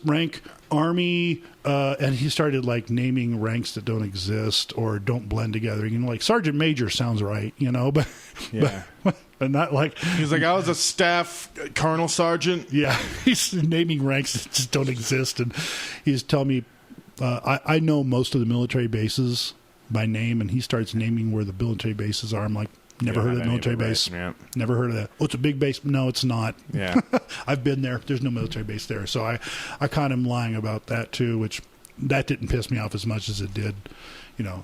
rank Army, and he started like naming ranks that don't exist or don't blend together. Like Sergeant Major sounds right, but but not like he's like, I was a staff Colonel Sergeant. Yeah, he's naming ranks that just don't exist, and he's telling me I know most of the military bases by name, and he starts naming where the military bases are. I'm like, Never heard of the military base. Yeah. Never heard of that. Oh, it's a big base. No, it's not. Yeah. I've been there. There's no military base there. So I caught him lying about that too, which that didn't piss me off as much as it did,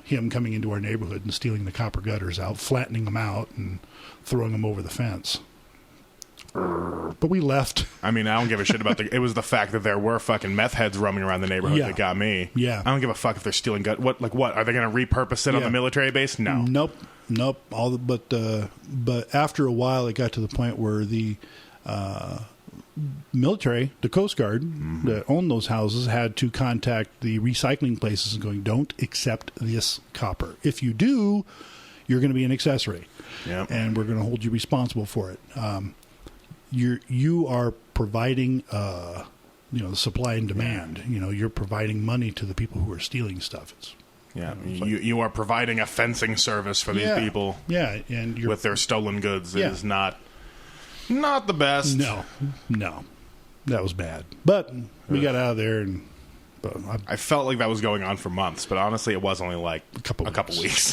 him coming into our neighborhood and stealing the copper gutters out, flattening them out, and throwing them over the fence. But we left. I mean, I don't give a shit about it was the fact that there were fucking meth heads roaming around the neighborhood that got me. Yeah. I don't give a fuck if they're stealing what? Are they going to repurpose it on the military base? No. Nope. But after a while, it got to the point where the military, the Coast Guard that owned those houses, had to contact the recycling places and going, don't accept this copper. If you do, you're going to be an accessory. Yep. And we're going to hold you responsible for it. You are providing, the supply and demand. You're providing money to the people who are stealing stuff. You are providing a fencing service for these people. Yeah, and with their stolen goods. It is not the best. No, that was bad. But we got out of there, and I felt like that was going on for months, but honestly, it was only like a couple weeks.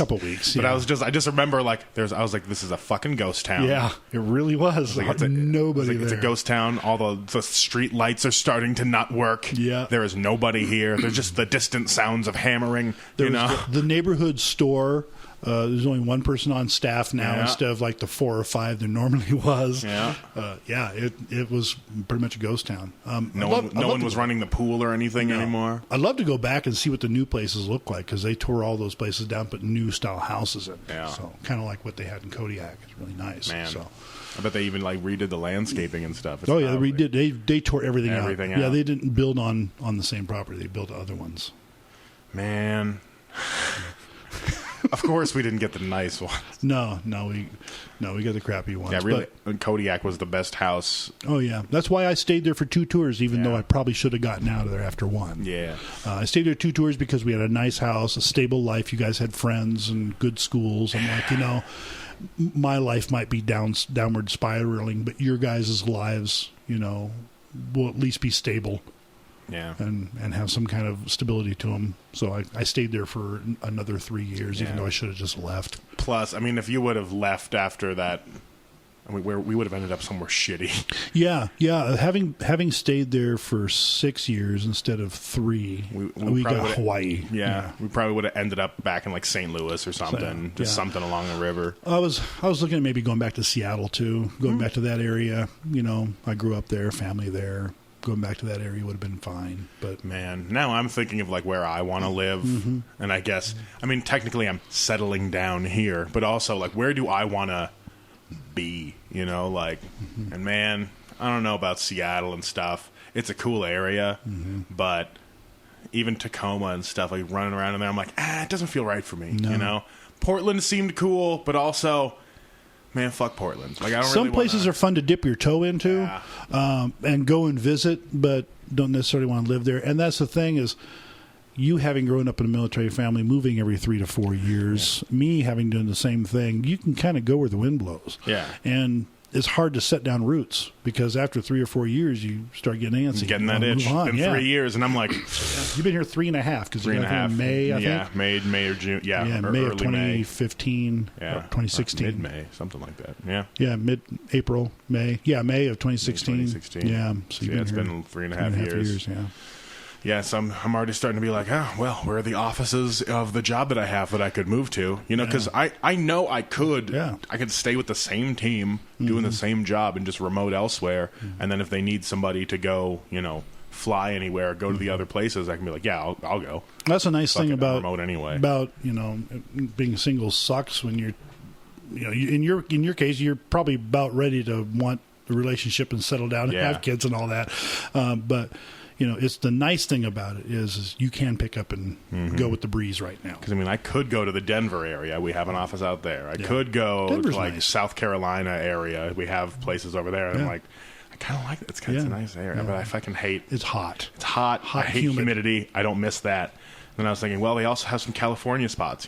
But I just remember I was like, this is a fucking ghost town. Yeah, it really was. Like, nobody there. It's a ghost town. All the street lights are starting to not work. Yeah, there is nobody here. There's just the distant sounds of hammering. The neighborhood store. There's only one person on staff now instead of like the 4 or 5 there normally was. Yeah, it was pretty much a ghost town. No one was running the pool or anything anymore. I'd love to go back and see what the new places look like because they tore all those places down, put new style houses in. Yeah, so kind of like what they had in Kodiak. It's really nice. Man. So. I bet they even redid the landscaping and stuff. They redid. They tore everything out. Yeah, they didn't build on the same property. They built other ones. Man. Of course, we didn't get the nice ones. No, we got the crappy ones. Yeah, really. Kodiak was the best house. Oh yeah, that's why I stayed there for 2 tours, even though I probably should have gotten out of there after 1. Yeah, I stayed there 2 tours because we had a nice house, a stable life. You guys had friends and good schools. I'm like, my life might be downward spiraling, but your guys' lives, will at least be stable. Yeah, and have some kind of stability to them. So I stayed there for another 3 years, even though I should have just left. Plus, I mean, if you would have left after that, we would have ended up somewhere shitty. Yeah. Having stayed there for 6 years instead of 3, we got Hawaii. Yeah, we probably would have ended up back in like St. Louis or something, something along the river. I was looking at maybe going back to Seattle too, going back to that area. I grew up there, family there. Going back to that area would have been fine, but man, now I'm thinking of like where I want to live, and I guess technically I'm settling down here, but also like where do I want to be? And man, I don't know about Seattle and stuff. It's a cool area, but even Tacoma and stuff, like running around in there, I'm like, it doesn't feel right for me. No. Portland seemed cool, but also. Man, fuck Portland. Like I don't. Some places are fun to dip your toe into, and go and visit, but don't necessarily want to live there. And that's the thing is, you having grown up in a military family, moving every 3 to 4 years, me having done the same thing, you can kind of go where the wind blows. Yeah, and it's hard to set down roots because after 3 or 4 years, you start getting antsy. Getting that itch in 3 years, and I'm like, you've been here 3.5 because you're in May, I think. May or June. Yeah, May of 2015, May. 2016, mid-May, something like that. Yeah, mid-April, May. Yeah, May of 2016. Yeah, so it's been 3.5 years. Yeah. Yes, I'm already starting to be like, where are the offices of the job that I have that I could move to? Because I know I could. Yeah. I could stay with the same team doing the same job and just remote elsewhere. And then if they need somebody to go, fly anywhere, go to the other places, I can be like, I'll go. That's a nice thing about remote anyway. About being single sucks when you're, in your case, you're probably about ready to want the relationship and settle down and have kids and all that, but. It's the nice thing about it is you can pick up and go with the breeze right now. Because, I could go to the Denver area. We have an office out there. I could go Denver's to, nice. South Carolina area. We have places over there. And I'm like, I kind of like it. It's kind of a nice area. But I fucking hate... It's hot. It's hot. I hate humidity. I don't miss that. Then I was thinking, well, they also have some California spots,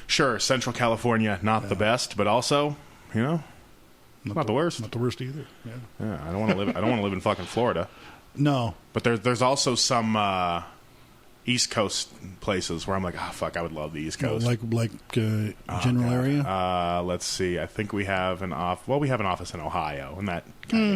Sure, Central California, not the best, but also, not the worst. Not the worst either. Yeah, I don't want to live in fucking Florida. No, but there's also some East Coast places where I'm like, oh fuck, I would love the East Coast. General area. Let's see. I think we have an we have an office in Ohio, and that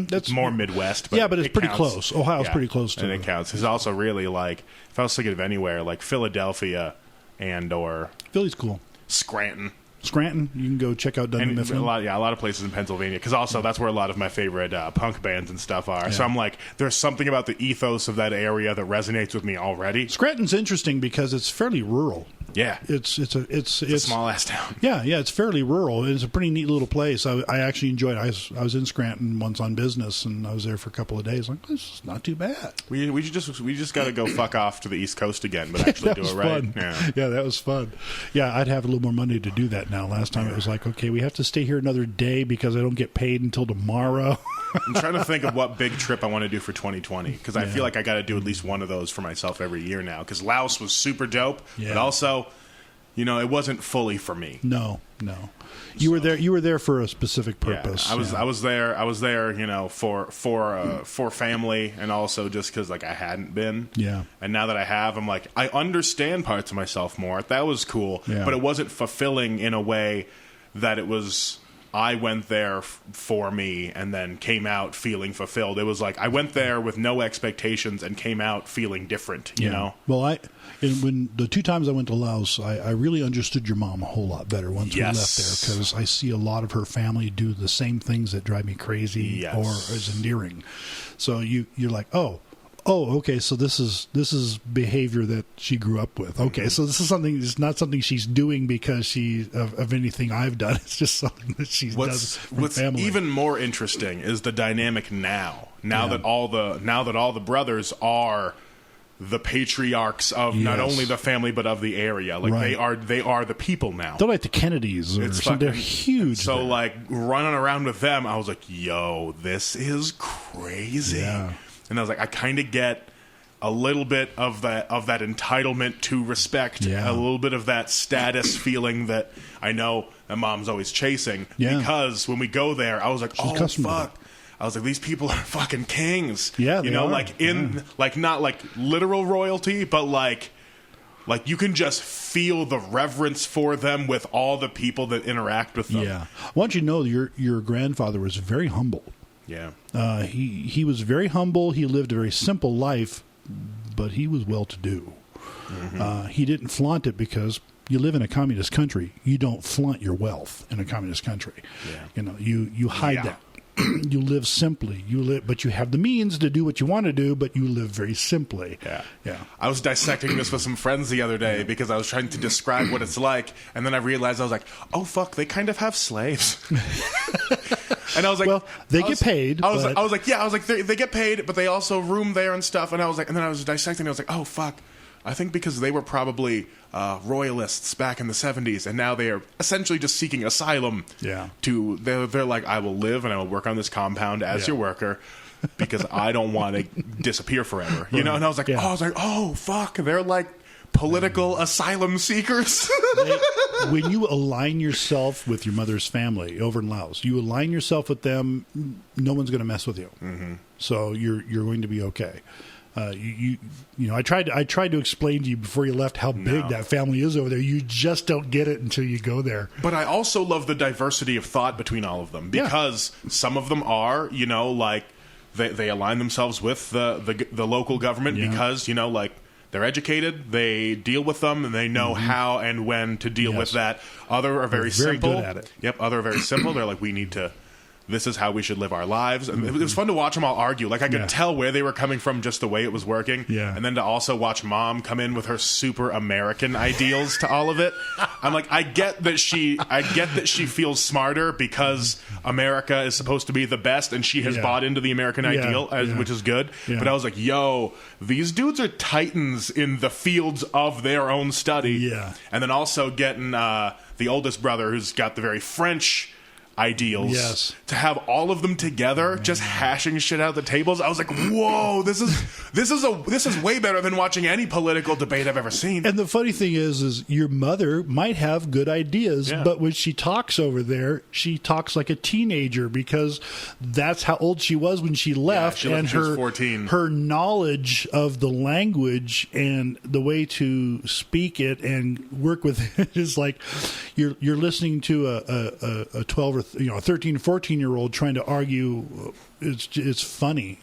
that's more Midwest. But but it's pretty close. Ohio's pretty close to and it counts. It's also really like, if I was thinking of anywhere, like Philadelphia or Philly's cool. Scranton, you can go check out Dunder Mifflin. A lot of places in Pennsylvania, because also that's where a lot of my favorite punk bands and stuff are. Yeah. So I'm like, there's something about the ethos of that area that resonates with me already. Scranton's interesting because it's fairly rural. Yeah, it's a small ass town. Yeah, it's fairly rural. It's a pretty neat little place. I actually enjoyed it. I was in Scranton once on business, and I was there for a couple of days. Like, this is not too bad. We just got to go fuck off to the East Coast again, but actually do it right. Fun. Yeah, that was fun. Yeah, I'd have a little more money to do that now. Last time it was like, okay, we have to stay here another day because I don't get paid until tomorrow. I'm trying to think of what big trip I want to do for 2020, because I feel like I got to do at least one of those for myself every year now, because Laos was super dope, but also, it wasn't fully for me. No. You were there for a specific purpose. Yeah, I was there, for family, and also just because I hadn't been. Yeah. And now that I have, I'm like, I understand parts of myself more. That was cool, but it wasn't fulfilling in a way that it was. I went there for me and then came out feeling fulfilled. It was like I went there with no expectations and came out feeling different, you know? Well, when the 2 times I went to Laos, I really understood your mom a whole lot better once we left there, because I see a lot of her family do the same things that drive me crazy or is endearing. So you're like, oh, okay. So this is behavior that she grew up with. Okay, so this is something. It's not something she's doing because of anything I've done. It's just something that she does. What's even more interesting is the dynamic now. Now that all the brothers are the patriarchs of not only the family but of the area. Like they are the people now. They're like the Kennedys. They're huge. So running around with them, I was like, yo, this is crazy. Yeah. And I was like, I kind of get a little bit of that entitlement to respect, a little bit of that status feeling that I know that mom's always chasing. Yeah. Because when we go there, I was like, oh, fuck. I was like, these people are fucking kings. Yeah, they are. Not like literal royalty, but like you can just feel the reverence for them with all the people that interact with them. Yeah. Once you know, your grandfather was very humble. Yeah. He was very humble. He lived a very simple life, but he was well-to-do. Mm-hmm. He didn't flaunt it because you live in a communist country. You don't flaunt your wealth in a communist country. Yeah. You hide that. You live simply. But you have the means to do what you want to do, but you live very simply. Yeah. I was dissecting this with some friends the other day because I was trying to describe what it's like, and then I realized I was like, oh fuck, they kind of have slaves. And I was like, well, they get paid. I was like, they get paid, but they also room there and stuff. And I was like, and then I was dissecting. I was like, oh fuck, I think because they were probably royalists back in the 70s, and now they are essentially just seeking asylum. Yeah. They're like, I will live and I will work on this compound as your worker because I don't want to disappear forever. You know? And I was like, oh fuck, they're like political asylum seekers. When you align yourself with your mother's family over in Laos, you align yourself with them, no one's going to mess with you. Mm-hmm. So you're going to be okay. I tried to explain to you before you left how big that family is over there. You just don't get it until you go there. But I also love the diversity of thought between all of them, because some of them are, they align themselves with the local government because, they're educated, they deal with them, and they know how and when to deal with that. Other are very simple. Good at it. Yep, other are very simple. They're like, this is how we should live our lives. And it was fun to watch them all argue. Like, I could tell where they were coming from just the way it was working. Yeah. And then to also watch Mom come in with her super American ideals to all of it. I'm like, I get that she feels smarter because America is supposed to be the best, and she has bought into the American ideal, which is good. Yeah. But I was like, yo, these dudes are titans in the fields of their own study. Yeah. And then also getting the oldest brother, who's got the very French ideals. Yes. To have all of them together, just hashing shit out at the tables, I was like, whoa, this is way better than watching any political debate I've ever seen. And the funny thing is your mother might have good ideas, but when she talks over there, she talks like a teenager because that's how old she was when she left. She left when she was 14. Her knowledge of the language and the way to speak it and work with it is like you're listening to a 12 or a 13 or 14-year-old trying to argue. It's funny.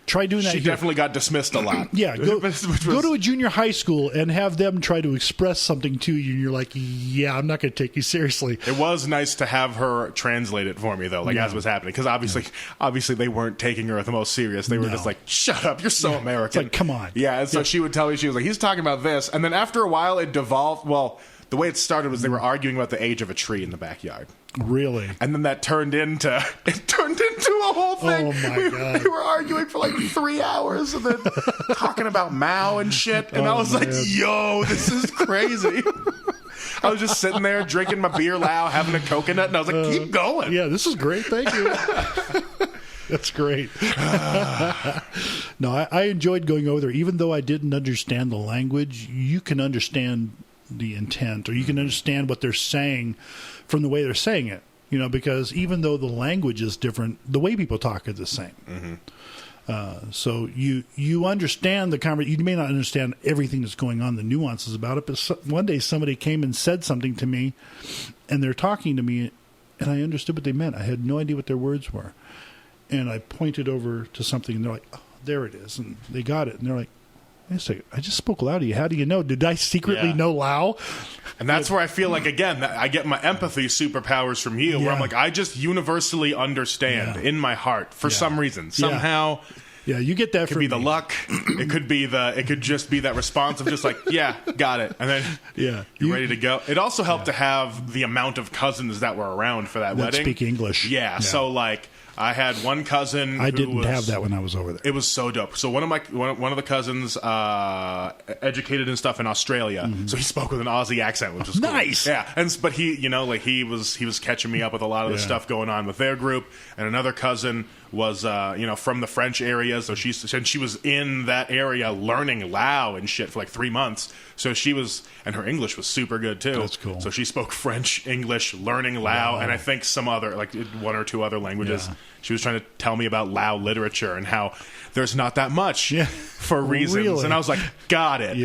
Try doing that. She definitely got dismissed a lot. Yeah, go to a junior high school and have them try to express something to you, and you're like, yeah, I'm not going to take you seriously. It was nice to have her translate it for me, though, as it was happening, because obviously they weren't taking her the most serious. They were just like, shut up, you're so American. It's like, come on. Yeah, and so she would tell me, she was like, he's talking about this, and then after a while it devolved. Well, the way it started was they were arguing about the age of a tree in the backyard. Really? And then that turned into a whole thing. Oh my God. We were arguing for like 3 hours and then talking about Mao and shit. And I was like, yo, this is crazy. I was just sitting there drinking my beer Lao, having a coconut, and I was like, keep going. Yeah, this is great. Thank you. That's great. No, I enjoyed going over there. Even though I didn't understand the language, you can understand the intent, or you can understand what they're saying from the way they're saying it. Because even though the language is different, the way people talk is the same. So you understand the conversation. You may not understand everything that's going on, the nuances about it, but one day somebody came and said something to me, and they're talking to me, and I understood what they meant. I had no idea what their words were. And I pointed over to something, and they're like, oh, there it is. And they got it. And they're like, wait a second, I just spoke Lao to you. How do you know? Did I secretly know Lao? And that's where I feel like, again, I get my empathy superpowers from you, where I'm like, I just universally understand in my heart for some reason. Somehow... Yeah, you get that. It could be the luck. It could just be that response of just like, yeah, got it, and then you're ready to go. It also helped to have the amount of cousins that were around for that wedding speak English. Yeah, so like I had one cousin. I didn't have that when I was over there. It was so dope. So one of the cousins educated and stuff in Australia, so he spoke with an Aussie accent, which was cool. Nice. Yeah, but he, he was catching me up with a lot of the stuff going on with their group, and another cousin was from the French area, so she was in that area learning Lao and shit for like 3 months. So she was, and her English was super good too. That's cool. So she spoke French, English, learning Lao, and I think some other, like 1 or 2 other languages. Yeah. She was trying to tell me about Lao literature and how there's not that much for reasons. Really? And I was like, got it.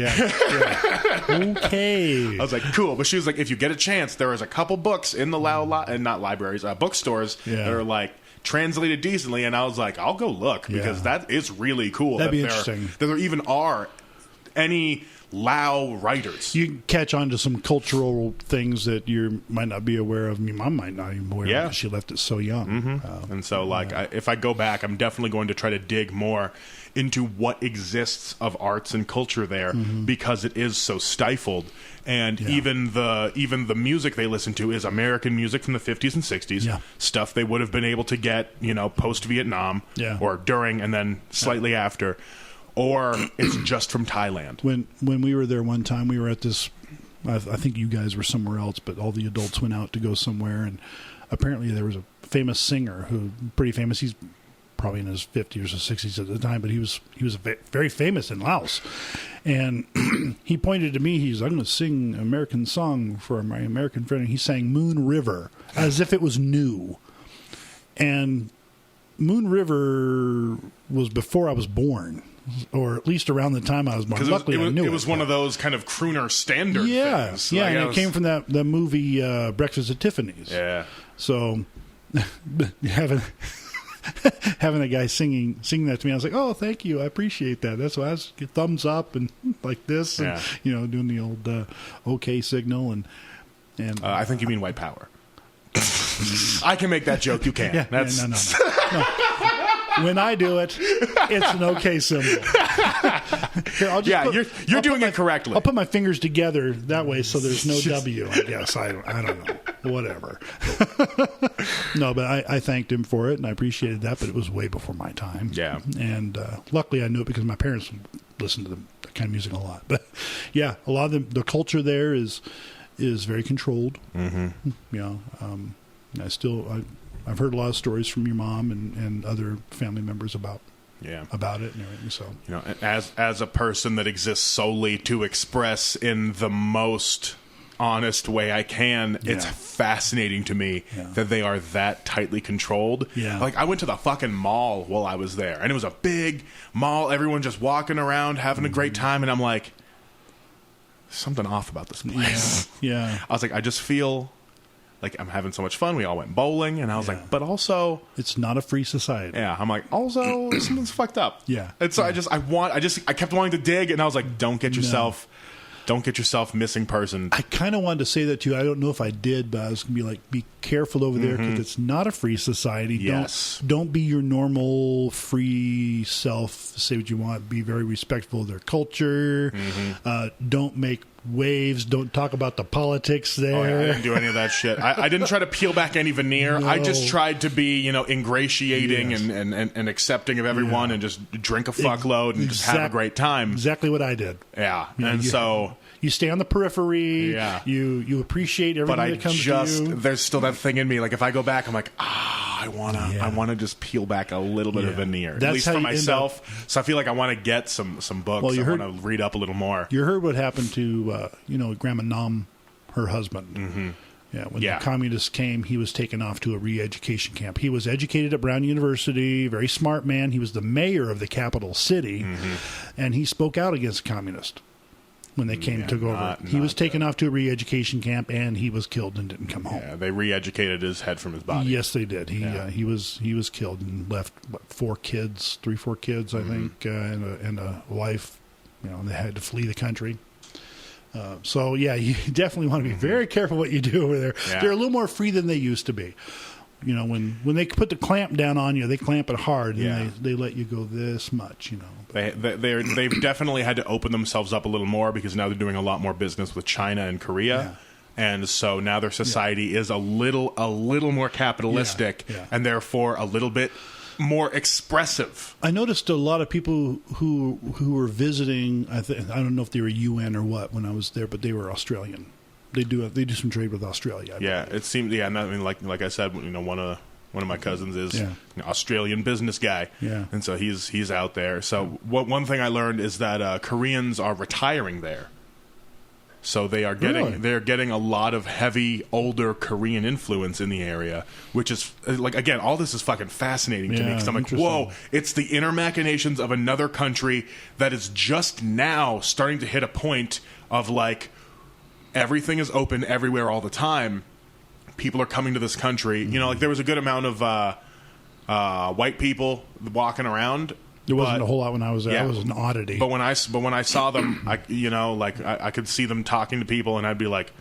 Okay. I was like, cool. But she was like, if you get a chance, there is a couple books in the Lao, and not libraries, bookstores that are like, translated decently, and I was like, I'll go look, because that is really cool. That'd be interesting. That there even are any Lao writers. You can catch on to some cultural things that you might not be aware of. I mean, Mom might not even be aware of because she left it so young. And so, if I go back, I'm definitely going to try to dig more into what exists of arts and culture there, because it is so stifled. And even the music they listen to is American music from the 50s and 60s, stuff they would have been able to get, post-Vietnam or during and then slightly after, or it's just from Thailand. When we were there one time, we were at this, I think you guys were somewhere else, but all the adults went out to go somewhere, and apparently there was a famous singer pretty famous. He's probably in his 50s or 60s at the time, but he was very famous in Laos. And he pointed to me, I'm going to sing an American song for my American friend, and he sang Moon River as if it was new. And Moon River was before I was born, or at least around the time I was born. Luckily, I knew it. It was one of those kind of crooner standard things. Yeah, and it came from that movie Breakfast at Tiffany's. Yeah. So having a guy singing that to me, I was like, oh, thank you, I appreciate that. That's why I was thumbs up and like this, and doing the old okay signal, and I think you mean white power. I can make that joke. You can't. Yeah, no. When I do it, it's an okay symbol. Here, you're doing it correctly. I'll put my fingers together that way, so there's no W. I guess I don't know. Whatever. No, but I thanked him for it, and I appreciated that. But it was way before my time. Yeah. And luckily, I knew it because my parents listened to that kind of music a lot. But yeah, a lot of the culture there is very controlled. I've heard a lot of stories from your mom and other family members about it and everything. So, you know, as a person that exists solely to express in the most honest way I can, it's fascinating to me that they are that tightly controlled. Like, I went to the fucking mall while I was there, and it was a big mall, everyone just walking around having a great time, and I'm like, something off about this place. I was like, I just feel like I'm having so much fun. We all went bowling, and I was like, but also, it's not a free society. I'm like, also, something's fucked up. And so I kept wanting to dig, and I was like, don't get yourself missing person. I kind of wanted to say that to you. I don't know if I did, but I was going to be like, be careful over there, because it's not a free society. Don't be your normal free self. Say what you want. Be very respectful of their culture. Don't make waves. Don't talk about the politics there. I didn't do any of that shit. I didn't try to peel back any veneer. I just tried to be, ingratiating and accepting of everyone, and just drink a fuckload and just have a great time. Exactly what I did. So you stay on the periphery. You appreciate everything that comes to you. There's still that thing in me. Like, if I go back, I'm like, I wanna just peel back a little bit of veneer, at least for myself. So I feel like I want to get some books. Well, I want to read up a little more. You heard what happened to Grandma Nam, her husband. When the communists came, he was taken off to a re-education camp. He was educated at Brown University, very smart man. He was the mayor of the capital city, and he spoke out against communists when they came took over. He was taken off to a re-education camp, and he was killed and didn't come home. They re-educated his head from his body. Yes, they did. He was killed and left 4 kids, I think, and a wife. They had to flee the country. So you definitely want to be very careful what you do over there. They're a little more free than they used to be. When they put the clamp down on you, they clamp it hard, and they let you go this much. They've definitely had to open themselves up a little more, because now they're doing a lot more business with China and Korea. And so now their society is a little more capitalistic, and therefore a little bit more expressive. I noticed a lot of people who were visiting. I don't know if they were UN or what when I was there, but they were Australian. They do some trade with Australia. It seemed. I mean, like I said, one of my cousins is an Australian business guy, and so he's out there. So one thing I learned is that Koreans are retiring there. So they're getting a lot of heavy, older Korean influence in the area, which is, like, again, all this is fucking fascinating to me, because I'm like, whoa, it's the inner machinations of another country that is just now starting to hit a point of, like, everything is open everywhere all the time. People are coming to this country. Like, there was a good amount of white people walking around. There wasn't a whole lot when I was there. It was an oddity. But when I saw them, I could see them talking to people, and I'd be like,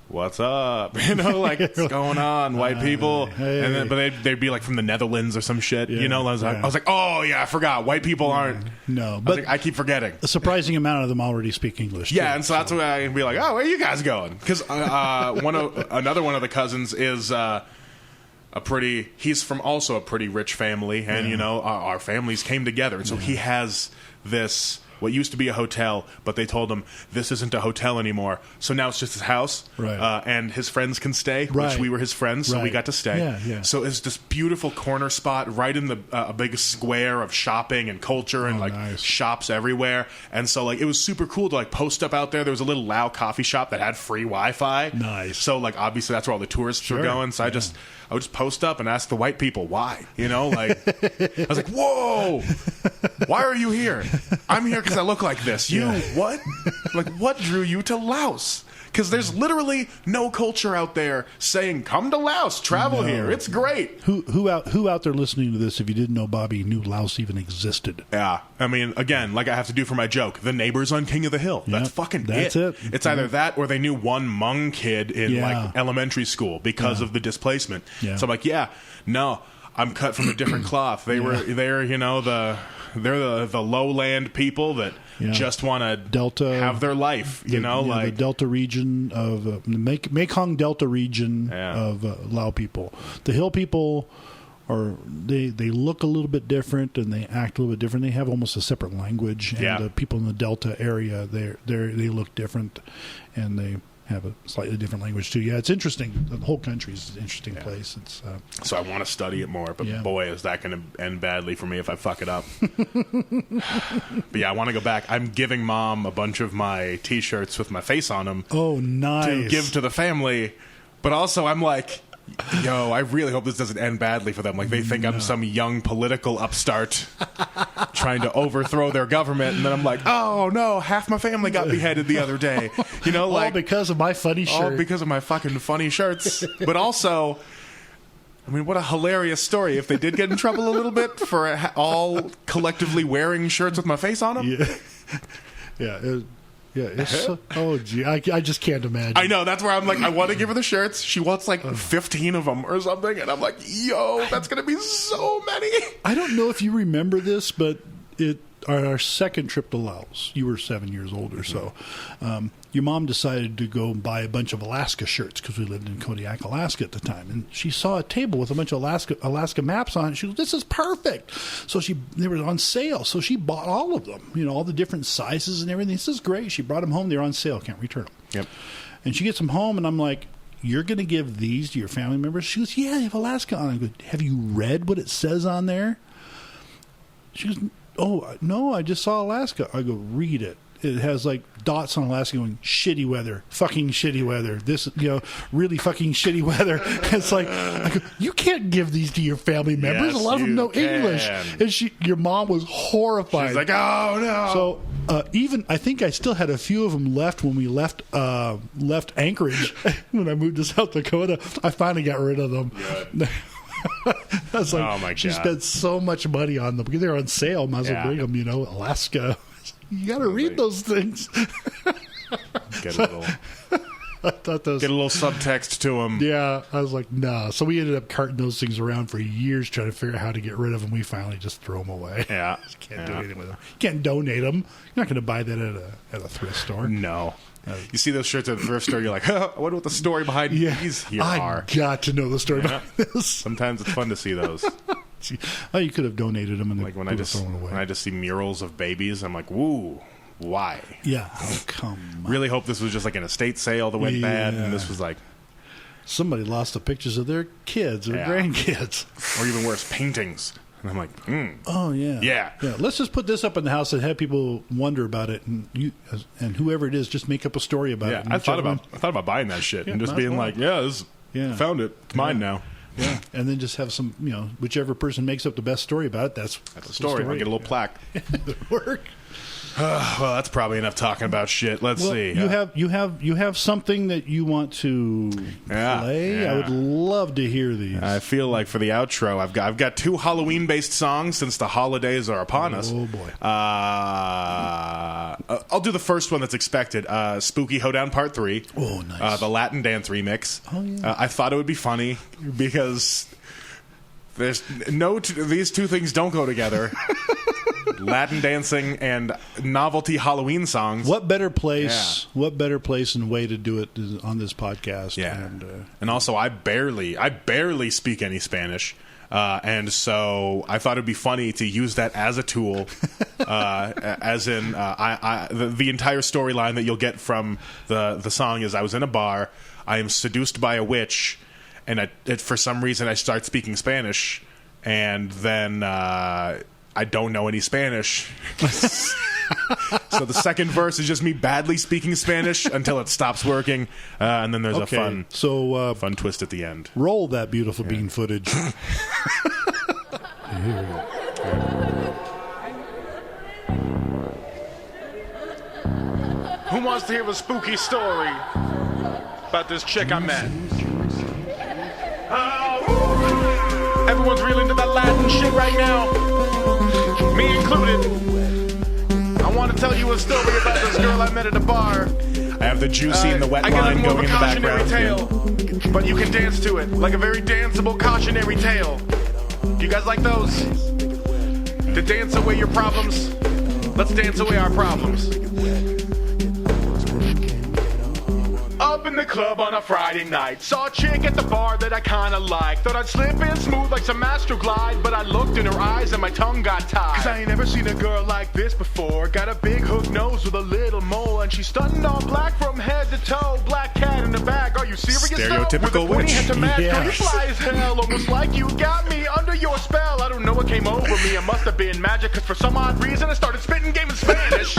"What's up?" What's going on, white people? Hey. But they'd be like from the Netherlands or some shit. I was like, "Oh yeah, I forgot. White people aren't." No, but I keep forgetting. A surprising amount of them already speak English. Yeah, and so that's why I can be like, "Oh, where are you guys going?" Because another one of the cousins is. He's from also a pretty rich family, and our families came together, and so he has this what used to be a hotel, but they told him this isn't a hotel anymore, so now it's just his house, and his friends can stay, which we were his friends, so we got to stay. So it's this beautiful corner spot right in the a big square of shopping and culture, and shops everywhere, and so it was super cool to post up out there. There was a little Lao coffee shop that had free Wi-Fi. Nice. So obviously that's where all the tourists were going. So I would just post up and ask the white people why. I was like, whoa, why are you here? I'm here because I look like this. What? What drew you to Laos? Because there's literally no culture out there saying, come to Laos, travel here. It's great. Who out there listening to this, if you didn't know Bobby, knew Laos even existed? Yeah. I mean, again, like I have to do for my joke, the neighbors on King of the Hill. That's fucking that's it. It's either that or they knew one Hmong kid in elementary school because of the displacement. So I'm like, no, I'm cut from a different cloth. They're the lowland people that just want to have their life, the Delta region of the Mekong Delta region of Lao people. The Hill people they look a little bit different and they act a little bit different. They have almost a separate language, and the people in the Delta area they look different, and they have a slightly different language too. Yeah, it's interesting. The whole country is an interesting place. It's so I want to study it more, but boy, is that going to end badly for me if I fuck it up. But yeah, I want to go back. I'm giving Mom a bunch of my T-shirts with my face on them. Oh, nice. To give to the family, but also I'm like, yo, I really hope this doesn't end badly for them. Like, they think I'm some young political upstart trying to overthrow their government, and then I'm like, oh no, half my family got beheaded the other day. You know, like, all because of my funny shirt. All because of my fucking funny shirts. But also, I mean, what a hilarious story if they did get in trouble a little bit for all collectively wearing shirts with my face on them. Yeah. It's oh gee, I just can't imagine. I know, that's where I'm like, I want to give her the shirts. She wants like 15 of them or something, and I'm like, yo, that's gonna be so many. I don't know if you remember this, but our second trip to Laos, you were 7 years old or so. Your mom decided to go and buy a bunch of Alaska shirts because we lived in Kodiak, Alaska at the time, and she saw a table with a bunch of Alaska maps on it. She goes, "This is perfect!" So they were on sale, so she bought all of them. You know, all the different sizes and everything. This is great. She brought them home. They're on sale. Can't return them. Yep. And she gets them home, and I'm like, "You're going to give these to your family members?" She goes, "Yeah, they have Alaska on it." I go, "Have you read what it says on there?" She goes, "Oh, no, I just saw Alaska." I go, "Read it." It has like dots on Alaska going, shitty weather, fucking shitty weather. This, really fucking shitty weather. It's like, I go, you can't give these to your family members. Yes, a lot of them know English. And your mom was horrified. She's like, oh no. So I think I still had a few of them left when we left Anchorage when I moved to South Dakota. I finally got rid of them. I was like, oh my God. She spent so much money on them because they're on sale. Might as well bring them, Alaska. You got to read those things. Get a little subtext to them. Yeah, I was like, nah. So we ended up carting those things around for years trying to figure out how to get rid of them. We finally just throw them away. Yeah. Can't do anything with them. You can't donate them. You're not going to buy that at a thrift store. No. You see those shirts at the thrift store, you're like, I wonder what the story behind these here are. I got to know the story behind this. Sometimes it's fun to see those. Oh, you could have donated them and like when I just see murals of babies, I'm like, woo, why? Yeah, oh, come on. Really hope this was just like an estate sale that went bad, and this was like somebody lost the pictures of their kids or grandkids, or even worse, paintings. And I'm like, oh yeah. Let's just put this up in the house and have people wonder about it, and whoever it is, just make up a story about it. I thought about buying that shit and just being like, found it, it's mine now. Yeah, and then just have some, whichever person makes up the best story about it, that's the story. I'll get a little plaque. It'll work. Well, that's probably enough talking about shit. Let's see. You have something that you want to play. Yeah. I would love to hear these. I feel like for the outro, I've got two Halloween-based songs since the holidays are upon us. Oh boy! I'll do the first one that's expected. Spooky Hoedown Part 3. Oh, nice. The Latin dance remix. Oh yeah. I thought it would be funny because there's these two things don't go together. Latin dancing and novelty Halloween songs. What better place? Yeah. What better place and way to do it on this podcast? Yeah, and also I barely speak any Spanish, and so I thought it'd be funny to use that as a tool, as in the entire storyline that you'll get from the song is I was in a bar, I am seduced by a witch, and for some reason I start speaking Spanish, and then I don't know any Spanish. So the second verse is just me badly speaking Spanish until it stops working, and then there's a fun twist at the end. Roll that beautiful bean footage. Here we go. Who wants to hear a spooky story about this chick I met? Everyone's real into that Latin shit right now, me included. I want to tell you a story about this girl I met at a bar. I have the juicy and the wet line going in the background. Tale, but you can dance to it like a very danceable cautionary tale. You guys like those? To dance away your problems? Let's dance away our problems. A up in the club on a Friday night. Saw a chick at the bar that I kinda liked. Thought I'd slip in smooth like some Astroglide, but I looked in her eyes and my tongue got tied. Cause I ain't never seen a girl like this before. Got a big hook nose with a little mole, and she's stunting all black from head to toe. Black cat in the bag, are you serious? Stereotypical witch. Yeah. You fly as hell, almost like you got me under your spell. I don't know what came over me, it must have been magic, cause for some odd reason I started spitting game in Spanish.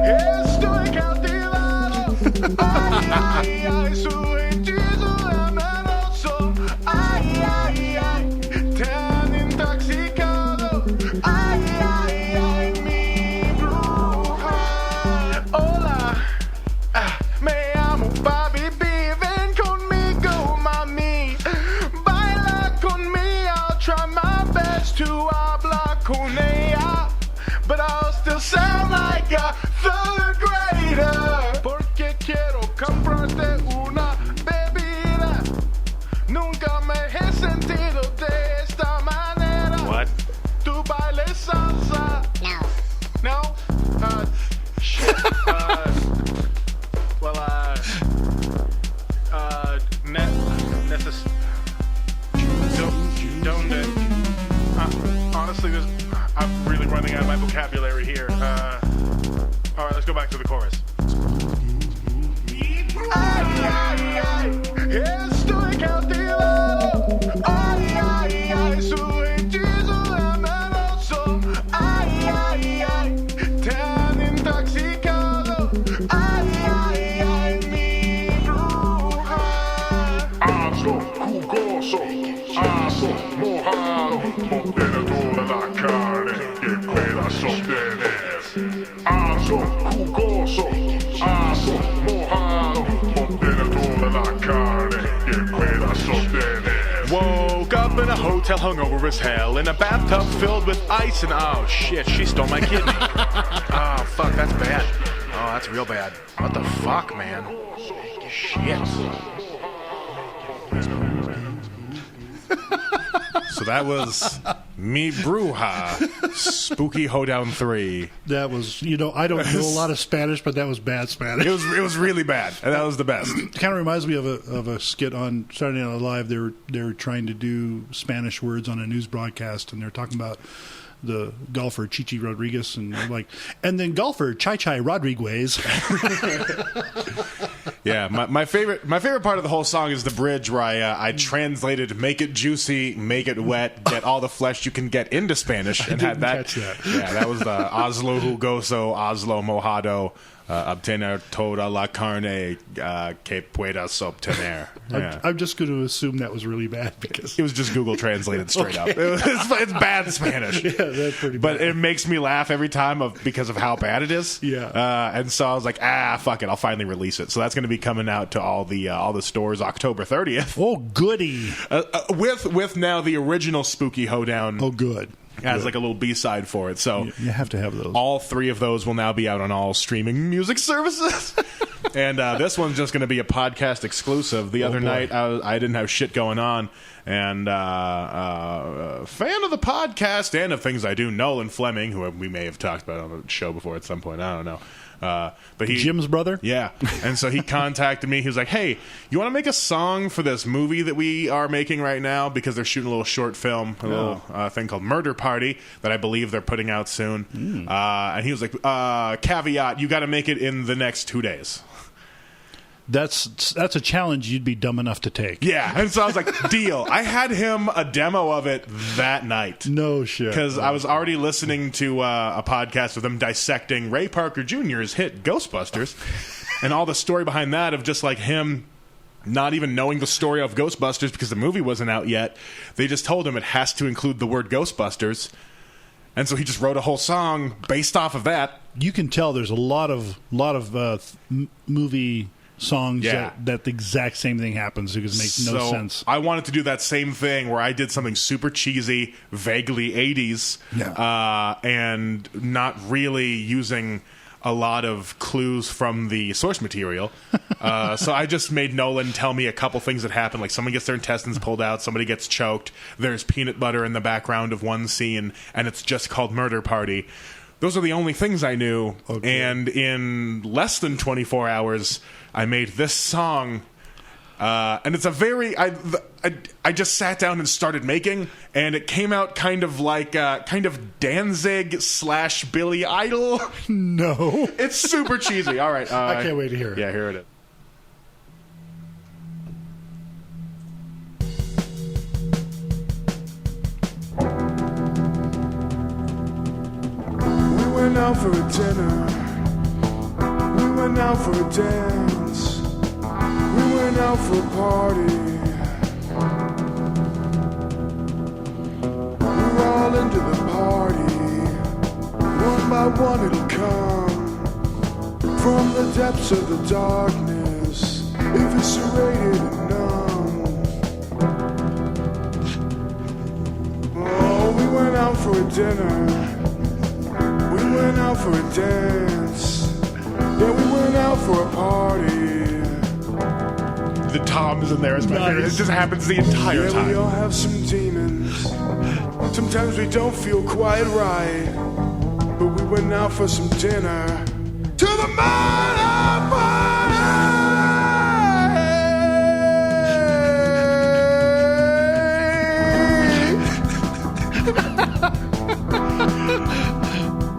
Estoy cautivado. Ay, ay, su hechizo amoroso. Ay, ay, ay, tan intoxicado. Ay, ay, ay, mi bruja. Hola, me llamo Bobby B. Ven conmigo, mami. Baila conmigo. I'll try my best to hablar con ella, but I'll still sound like a third grader. Porque quiero comprarte una bebida. Nunca me he sentido de esta manera. What? Tu bailes salsa. No. No? Shit. Honestly, I'm really running out of my vocabulary here. All right, let's go back to the chorus. Ay, ay, ay, estoy cautivado. Ay, ay, ay, su hechizo amoroso. Ay, ay, ay, tan intoxicado. Ay, ay, ay, mi bruja. Aso jugoso, aso mojado, condena toda la carne que puedas obtener. Aso jugoso, aso mojado, condena toda la carne que puedas obtener. Woke up in a hotel hungover as hell, in a bathtub filled with ice, and oh shit, she stole my kidney. Oh fuck, that's bad. Oh, that's real bad. What the fuck, man? Shit. So that was Mi Bruja, Spooky Hoedown 3. That was, I don't know a lot of Spanish, but that was bad Spanish. It was really bad, and that was the best. It kind of reminds me of a skit on Saturday Night Live. They were trying to do Spanish words on a news broadcast, and they're talking about the golfer Chichi Rodriguez, and they're like, and then golfer Chai Chai Rodriguez. Yeah, my favorite part of the whole song is the bridge where I translated "make it juicy, make it wet, get all the flesh you can get" into Spanish, and had that. Catch that. Yeah, that was the Oslo jugoso, Oslo mojado, obtener toda la carne que puedas obtener. Yeah. I'm just going to assume that was really bad because It was just Google translated straight up. It's bad Spanish. Yeah, that's pretty bad. But it makes me laugh every time because of how bad it is. Yeah. And so I was like, fuck it, I'll finally release it. So that's going to be coming out to all the stores October 30th. Oh, goody. With now the original Spooky Hoedown. Oh, good. As like a little B-side for it. So you have to have those. All three of those will now be out on all streaming music services. And this one's just going to be a podcast exclusive. The other night, I didn't have shit going on. And fan of the podcast and of things I do, Nolan Fleming, who we may have talked about on the show before at some point. I don't know. But Jim's brother? Yeah. And so he contacted me. He was like, hey, you want to make a song for this movie that we are making right now? Because they're shooting a little short film, a little thing called Murder Party that I believe they're putting out soon. And he was like, caveat, you got to make it in the next 2 days. That's a challenge you'd be dumb enough to take. Yeah, and so I was like, deal. I had him a demo of it that night. No shit. Because I was already listening to a podcast with them dissecting Ray Parker Jr.'s hit Ghostbusters and all the story behind that of just like him not even knowing the story of Ghostbusters because the movie wasn't out yet. They just told him it has to include the word Ghostbusters. And so he just wrote a whole song based off of that. You can tell there's a lot of movie songs that the exact same thing happens because it makes no sense. I wanted to do that same thing where I did something super cheesy, vaguely 80s, and not really using a lot of clues from the source material. So I just made Nolan tell me a couple things that happen, like someone gets their intestines pulled out, somebody gets choked, there's peanut butter in the background of one scene, and it's just called Murder Party. Those are the only things I knew, and in less than 24 hours, I made this song. And it's a very I just sat down and started making, and it came out kind of like Danzig / Billy Idol. No, It's super cheesy. All right, I can't wait to hear it. Yeah, here it is. We went out for a dinner. We went out for a dance. We went out for a party. We were all into the party. One by one it'll come. From the depths of the darkness, eviscerated and numb. Oh, we went out for a dinner. We went out for a dance. Yeah, we went out for a party. The Tom's in there as my favorite. It just happens the entire Yeah, time. we all have some demons. Sometimes we don't feel quite right. But we went out for some dinner. To the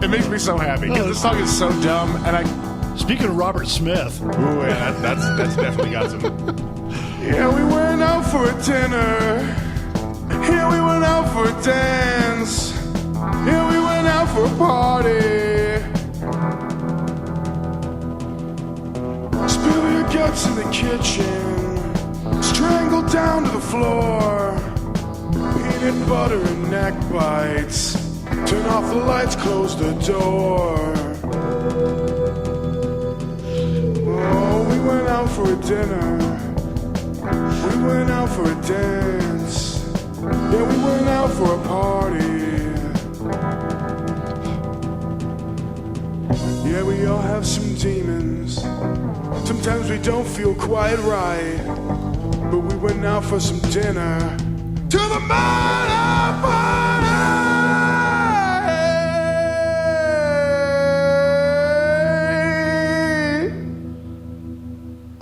It makes me so happy because this song is so dumb, and I. Speaking of Robert Smith, Ooh, yeah, that's definitely got some. Yeah, we went out for a dinner. Yeah, we went out for a dance. Yeah, we went out for a party. Spill your guts in the kitchen. Strangled down to the floor. Peanut butter and neck bites. Turn off the lights, close the door. Oh, we went out for a dinner. We went out for a dance. Yeah, we went out for a party. Yeah, we all have some demons. Sometimes we don't feel quite right. But we went out for some dinner. To the murder party.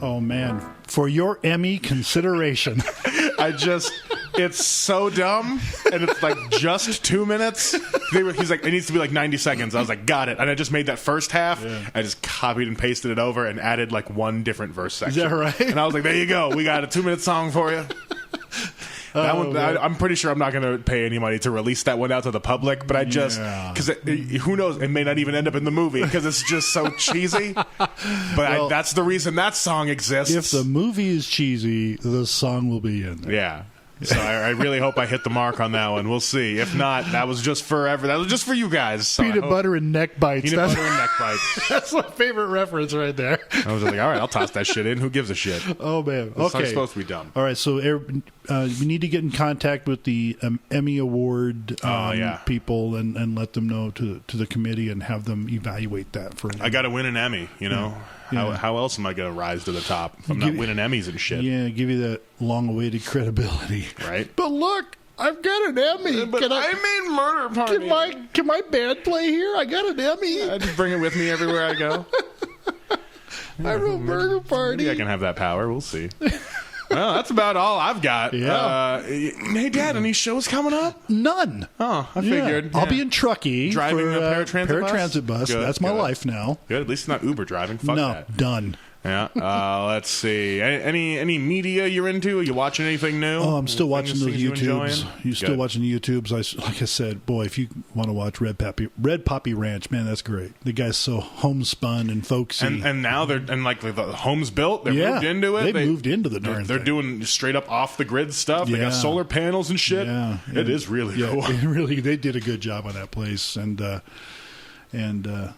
oh man, for your Emmy consideration. It's so dumb, and it's like just 2 minutes. He's like, it needs to be like 90 seconds. I was like, got it. And I just made that first half. Yeah. I just copied and pasted it over and added like one different verse section. Is that right? And I was like, there you go. We got a 2-minute song for you. That one, I'm pretty sure I'm not going to pay any money to release that one out to the public, but I just, because who knows, it may not even end up in the movie because it's just so cheesy. But that's the reason that song exists. If the movie is cheesy, the song will be in there. Yeah. So I really hope I hit the mark on that one. We'll see. If not, that was just forever. That was just for you guys. So Peanut butter and neck bites. Peanut butter and neck bites. That's my favorite reference right there. I was like, all right, I'll toss that shit in. Who gives a shit? Oh, man. This song's Okay. supposed to be dumb. All right, so we need to get in contact with the Emmy Award people and let them know to the committee and have them evaluate that for. I got to win an Emmy, you know? Yeah. How else am I going to rise to the top if I'm not winning Emmys and shit? Yeah, give you that long-awaited credibility. Right? But look, I've got an Emmy. But I made Murder Party. Can my band play here? I got an Emmy. I just bring it with me everywhere I go. I wrote Murder Party. Maybe I can have that power. We'll see. Well, that's about all I've got. Yeah. Hey, Dad, any shows coming up? None. Oh, I figured. I'll be in Truckee. Driving for, a paratransit bus? Good, That's my good. life now. Good. At least it's not Uber driving. Fuck no, that. done. Yeah. Let's see. Any media you're into? Are you watching anything new? Oh, I'm still watching those YouTubes. You're still Good. watching the YouTubes. Like I said, boy, if you want to watch Red Poppy Ranch, man, that's great. The guy's so homespun and folksy. And now they're like the home's built. They're moved into it. They moved into the darn They're thing. doing straight up off the grid stuff. They Yeah. got solar panels and shit. Yeah, It is really cool. They did a good job on that place, and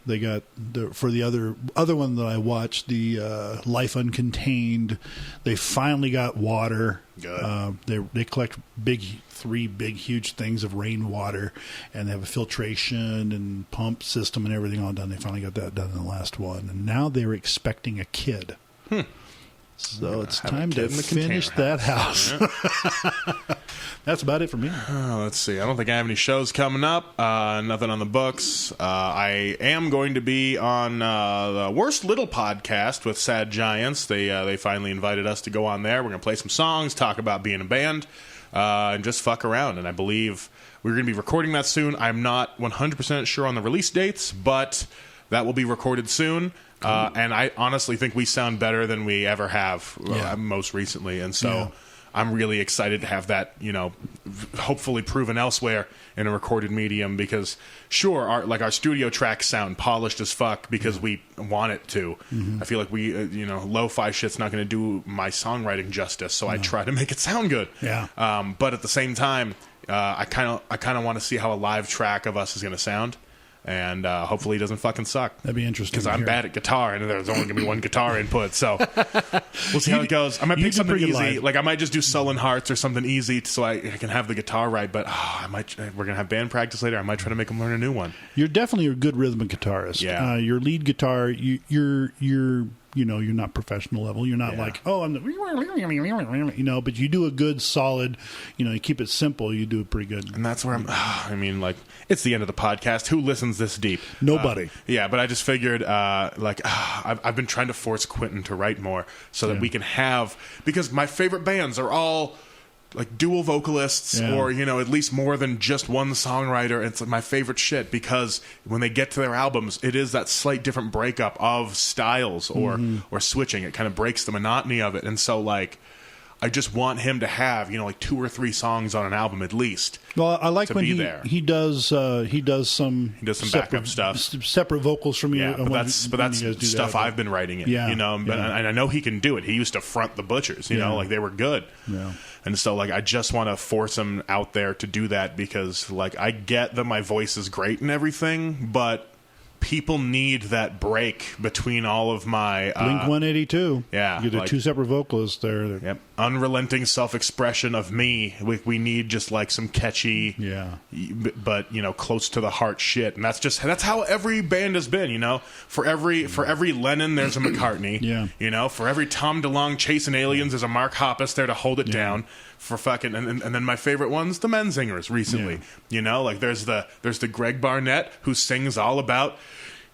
they got for the other one that I watched, the Life Uncontained. They finally got water. Good. They collect three big huge things of rainwater, and they have a filtration and pump system and everything all done. They finally got that done in the last one, and now they're expecting a kid. So it's have a time kid to in the finish container that house. That's about it for me. Let's see. I don't think I have any shows coming up. Nothing on the books. I am going to be on the Worst Little podcast with Sad Giants. They finally invited us to go on there. We're going to play some songs, talk about being a band, and just fuck around. And I believe we're going to be recording that soon. I'm not 100% sure on the release dates, but that will be recorded soon. And I honestly think we sound better than we ever have most recently. And so I'm really excited to have that, hopefully proven elsewhere in a recorded medium because, sure, our studio tracks sound polished as fuck because we want it to. Mm-hmm. I feel like we, lo-fi shit's not going to do my songwriting justice, so I try to make it sound good. Yeah. But at the same time, I kind of want to see how a live track of us is going to sound. And hopefully it doesn't fucking suck. That'd be interesting. Because I'm bad at guitar, and there's only going to be one guitar input. So we'll see how it goes. I might pick something easy. Like I might just do Sullen Hearts or something easy so I can have the guitar right. But we're going to have band practice later. I might try to make them learn a new one. You're definitely a good rhythmic guitarist. Yeah. Your lead guitar, you're not professional level. You're not like, I'm the, but you do a good, solid, you keep it simple. You do it pretty good. And that's where it's the end of the podcast. Who listens this deep? Nobody. But I just figured, I've been trying to force Quentin to write more so that we can have, because my favorite bands are all like dual vocalists or, at least more than just one songwriter. It's like my favorite shit because when they get to their albums, it is that slight different breakup of styles or switching. It kind of breaks the monotony of it. And so I just want him to have, 2 or 3 songs on an album at least. Well, I like when he does some backup stuff, separate vocals from you. Yeah, but that's stuff I've been writing it. Yeah, and I know he can do it. He used to front the Butchers. They were good. Yeah. And so, I just want to force him out there to do that because, I get that my voice is great and everything, but people need that break between all of my Blink 182. Yeah, you do 2 separate vocalists there. Yep, unrelenting self-expression of me. We need just some catchy, but close to the heart shit, and that's how every band has been. For every Lennon, there's a McCartney. Yeah, for every Tom DeLonge chasing aliens, there's a Mark Hoppus there to hold it down. For fucking and then my favorite one's the Menzingers recently. There's the Greg Barnett who sings all about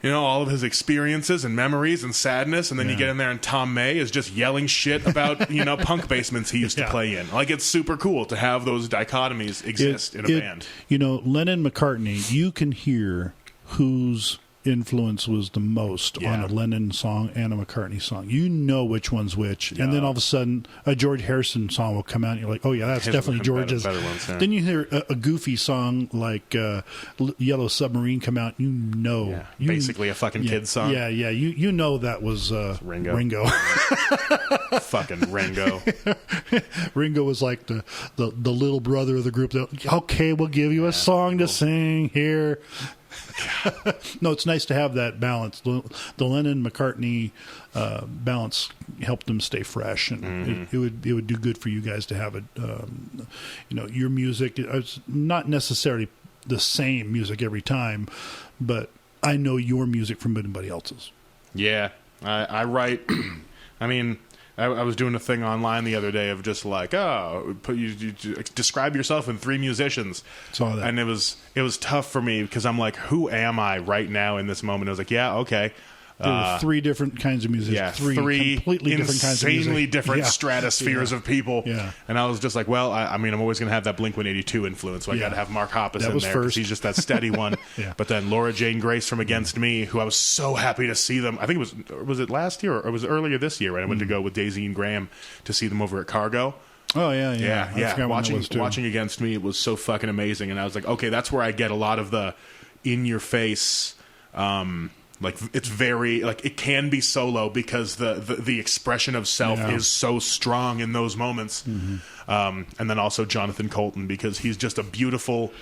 all of his experiences and memories and sadness, and then you get in there and Tom May is just yelling shit about punk basements he used to play in. It's super cool to have those dichotomies exist in a band. Lennon McCartney, you can hear whose influence was the most on a Lennon song and a McCartney song. You know which one's which. And then all of a sudden a George Harrison song will come out and you're like, oh yeah, that's definitely George's. Better ones, Then you hear a goofy song like Yellow Submarine come out, basically a fucking kid's song. Yeah, you know that was Ringo. Fucking Ringo. Ringo was like the little brother of the group that, okay, we'll give you a song to sing here. No, it's nice to have that balance. The Lennon-McCartney balance helped them stay fresh, and it would do good for you guys to have it. Your music is not necessarily the same music every time, but I know your music from anybody else's. Yeah, I write. I mean, I was doing a thing online the other day of just you describe yourself in 3 musicians. Saw that. And it was tough for me because I'm like, who am I right now in this moment? I was like, yeah, okay. There were 3 different kinds of music. Yeah, 3 completely different kinds of music. Insanely different stratospheres of people. Yeah. And I was just like, well, I'm always going to have that Blink 182 influence. So I got to have Mark Hoppus in there because he's just that steady one. But then Laura Jane Grace from Against Me, who I was so happy to see them. I think was it last year or was it earlier this year when I went to go with Daisy and Graham to see them over at Cargo. Oh, yeah. Watching Against Me, it was so fucking amazing. And I was like, okay, that's where I get a lot of the in-your-face... it's very it can be solo because the expression of self is so strong in those moments, and then also Jonathan Colton because he's just a beautiful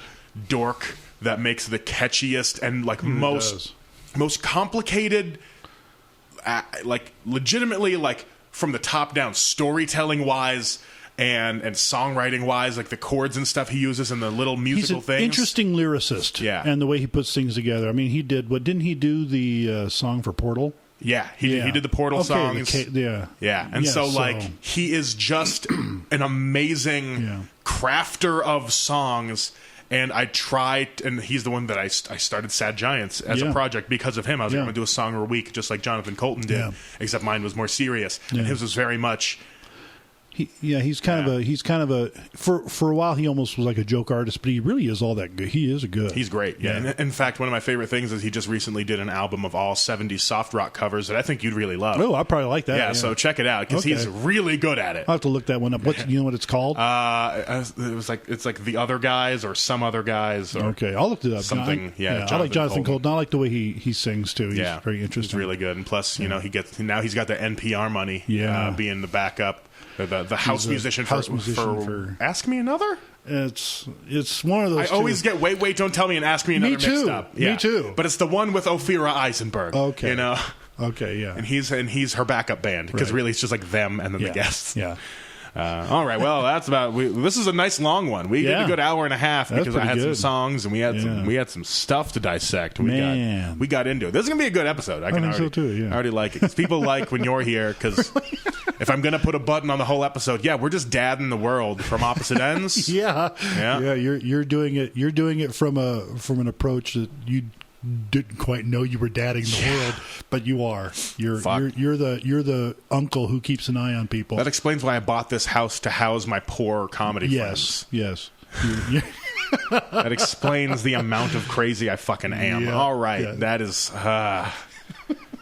dork that makes the catchiest and most complicated, legitimately from the top down storytelling wise. And songwriting wise, the chords and stuff he uses and the little musical things. He's an interesting lyricist. Yeah. And the way he puts things together. I mean, didn't he do the song for Portal? Yeah, he did the Portal songs. Yeah. And so he is just an amazing crafter of songs. And I tried, and he's the one that I started Sad Giants as a project because of him. I was going to do a song a week, just like Jonathan Colton did, except mine was more serious, and his was very much. He's kind of a for a while he almost was like a joke artist, but he really is all that good. He is good. He's great. Yeah. And in fact, one of my favorite things is he just recently did an album of all 70s soft rock covers that I think you'd really love. Oh, I probably like that. Yeah, so check it out because he's really good at it. I'll have to look that one up. You know what it's called? It's like The Other Guys or Some Other Guys. Or okay, I'll look it up. Something. I like Jonathan Colton. I like the way he sings too. He's very interesting. He's really good. And plus, he's got the NPR money. Being the backup. The house musician for Ask Me Another? It's one of those. I always get wait, don't tell me and Ask Me Another mixed up. Yeah. Me too. But it's the one with Ophira Eisenberg. Okay. Okay, yeah. And he's her backup band because really it's just like them and then the guests. Yeah. All right, well, that's about. This is a nice long one. We did a good hour and a half because I had some songs and we had some stuff to dissect. We got into it. This is gonna be a good episode. I think so too. Yeah. I already like it because people like when you're here. Because if I'm gonna put a button on the whole episode, we're just dadding the world from opposite ends. Yeah. You're doing it. You're doing it from an approach that you didn't quite know you were dadding the world, but you are. You're the uncle who keeps an eye on people. That explains why I bought this house to house my poor comedy friends. Yes. That explains the amount of crazy I fucking am. Yeah, all right, that is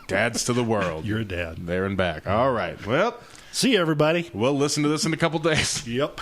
dads to the world. You're a dad. There and back. All right. Well, see you, everybody. We'll listen to this in a couple days. Yep.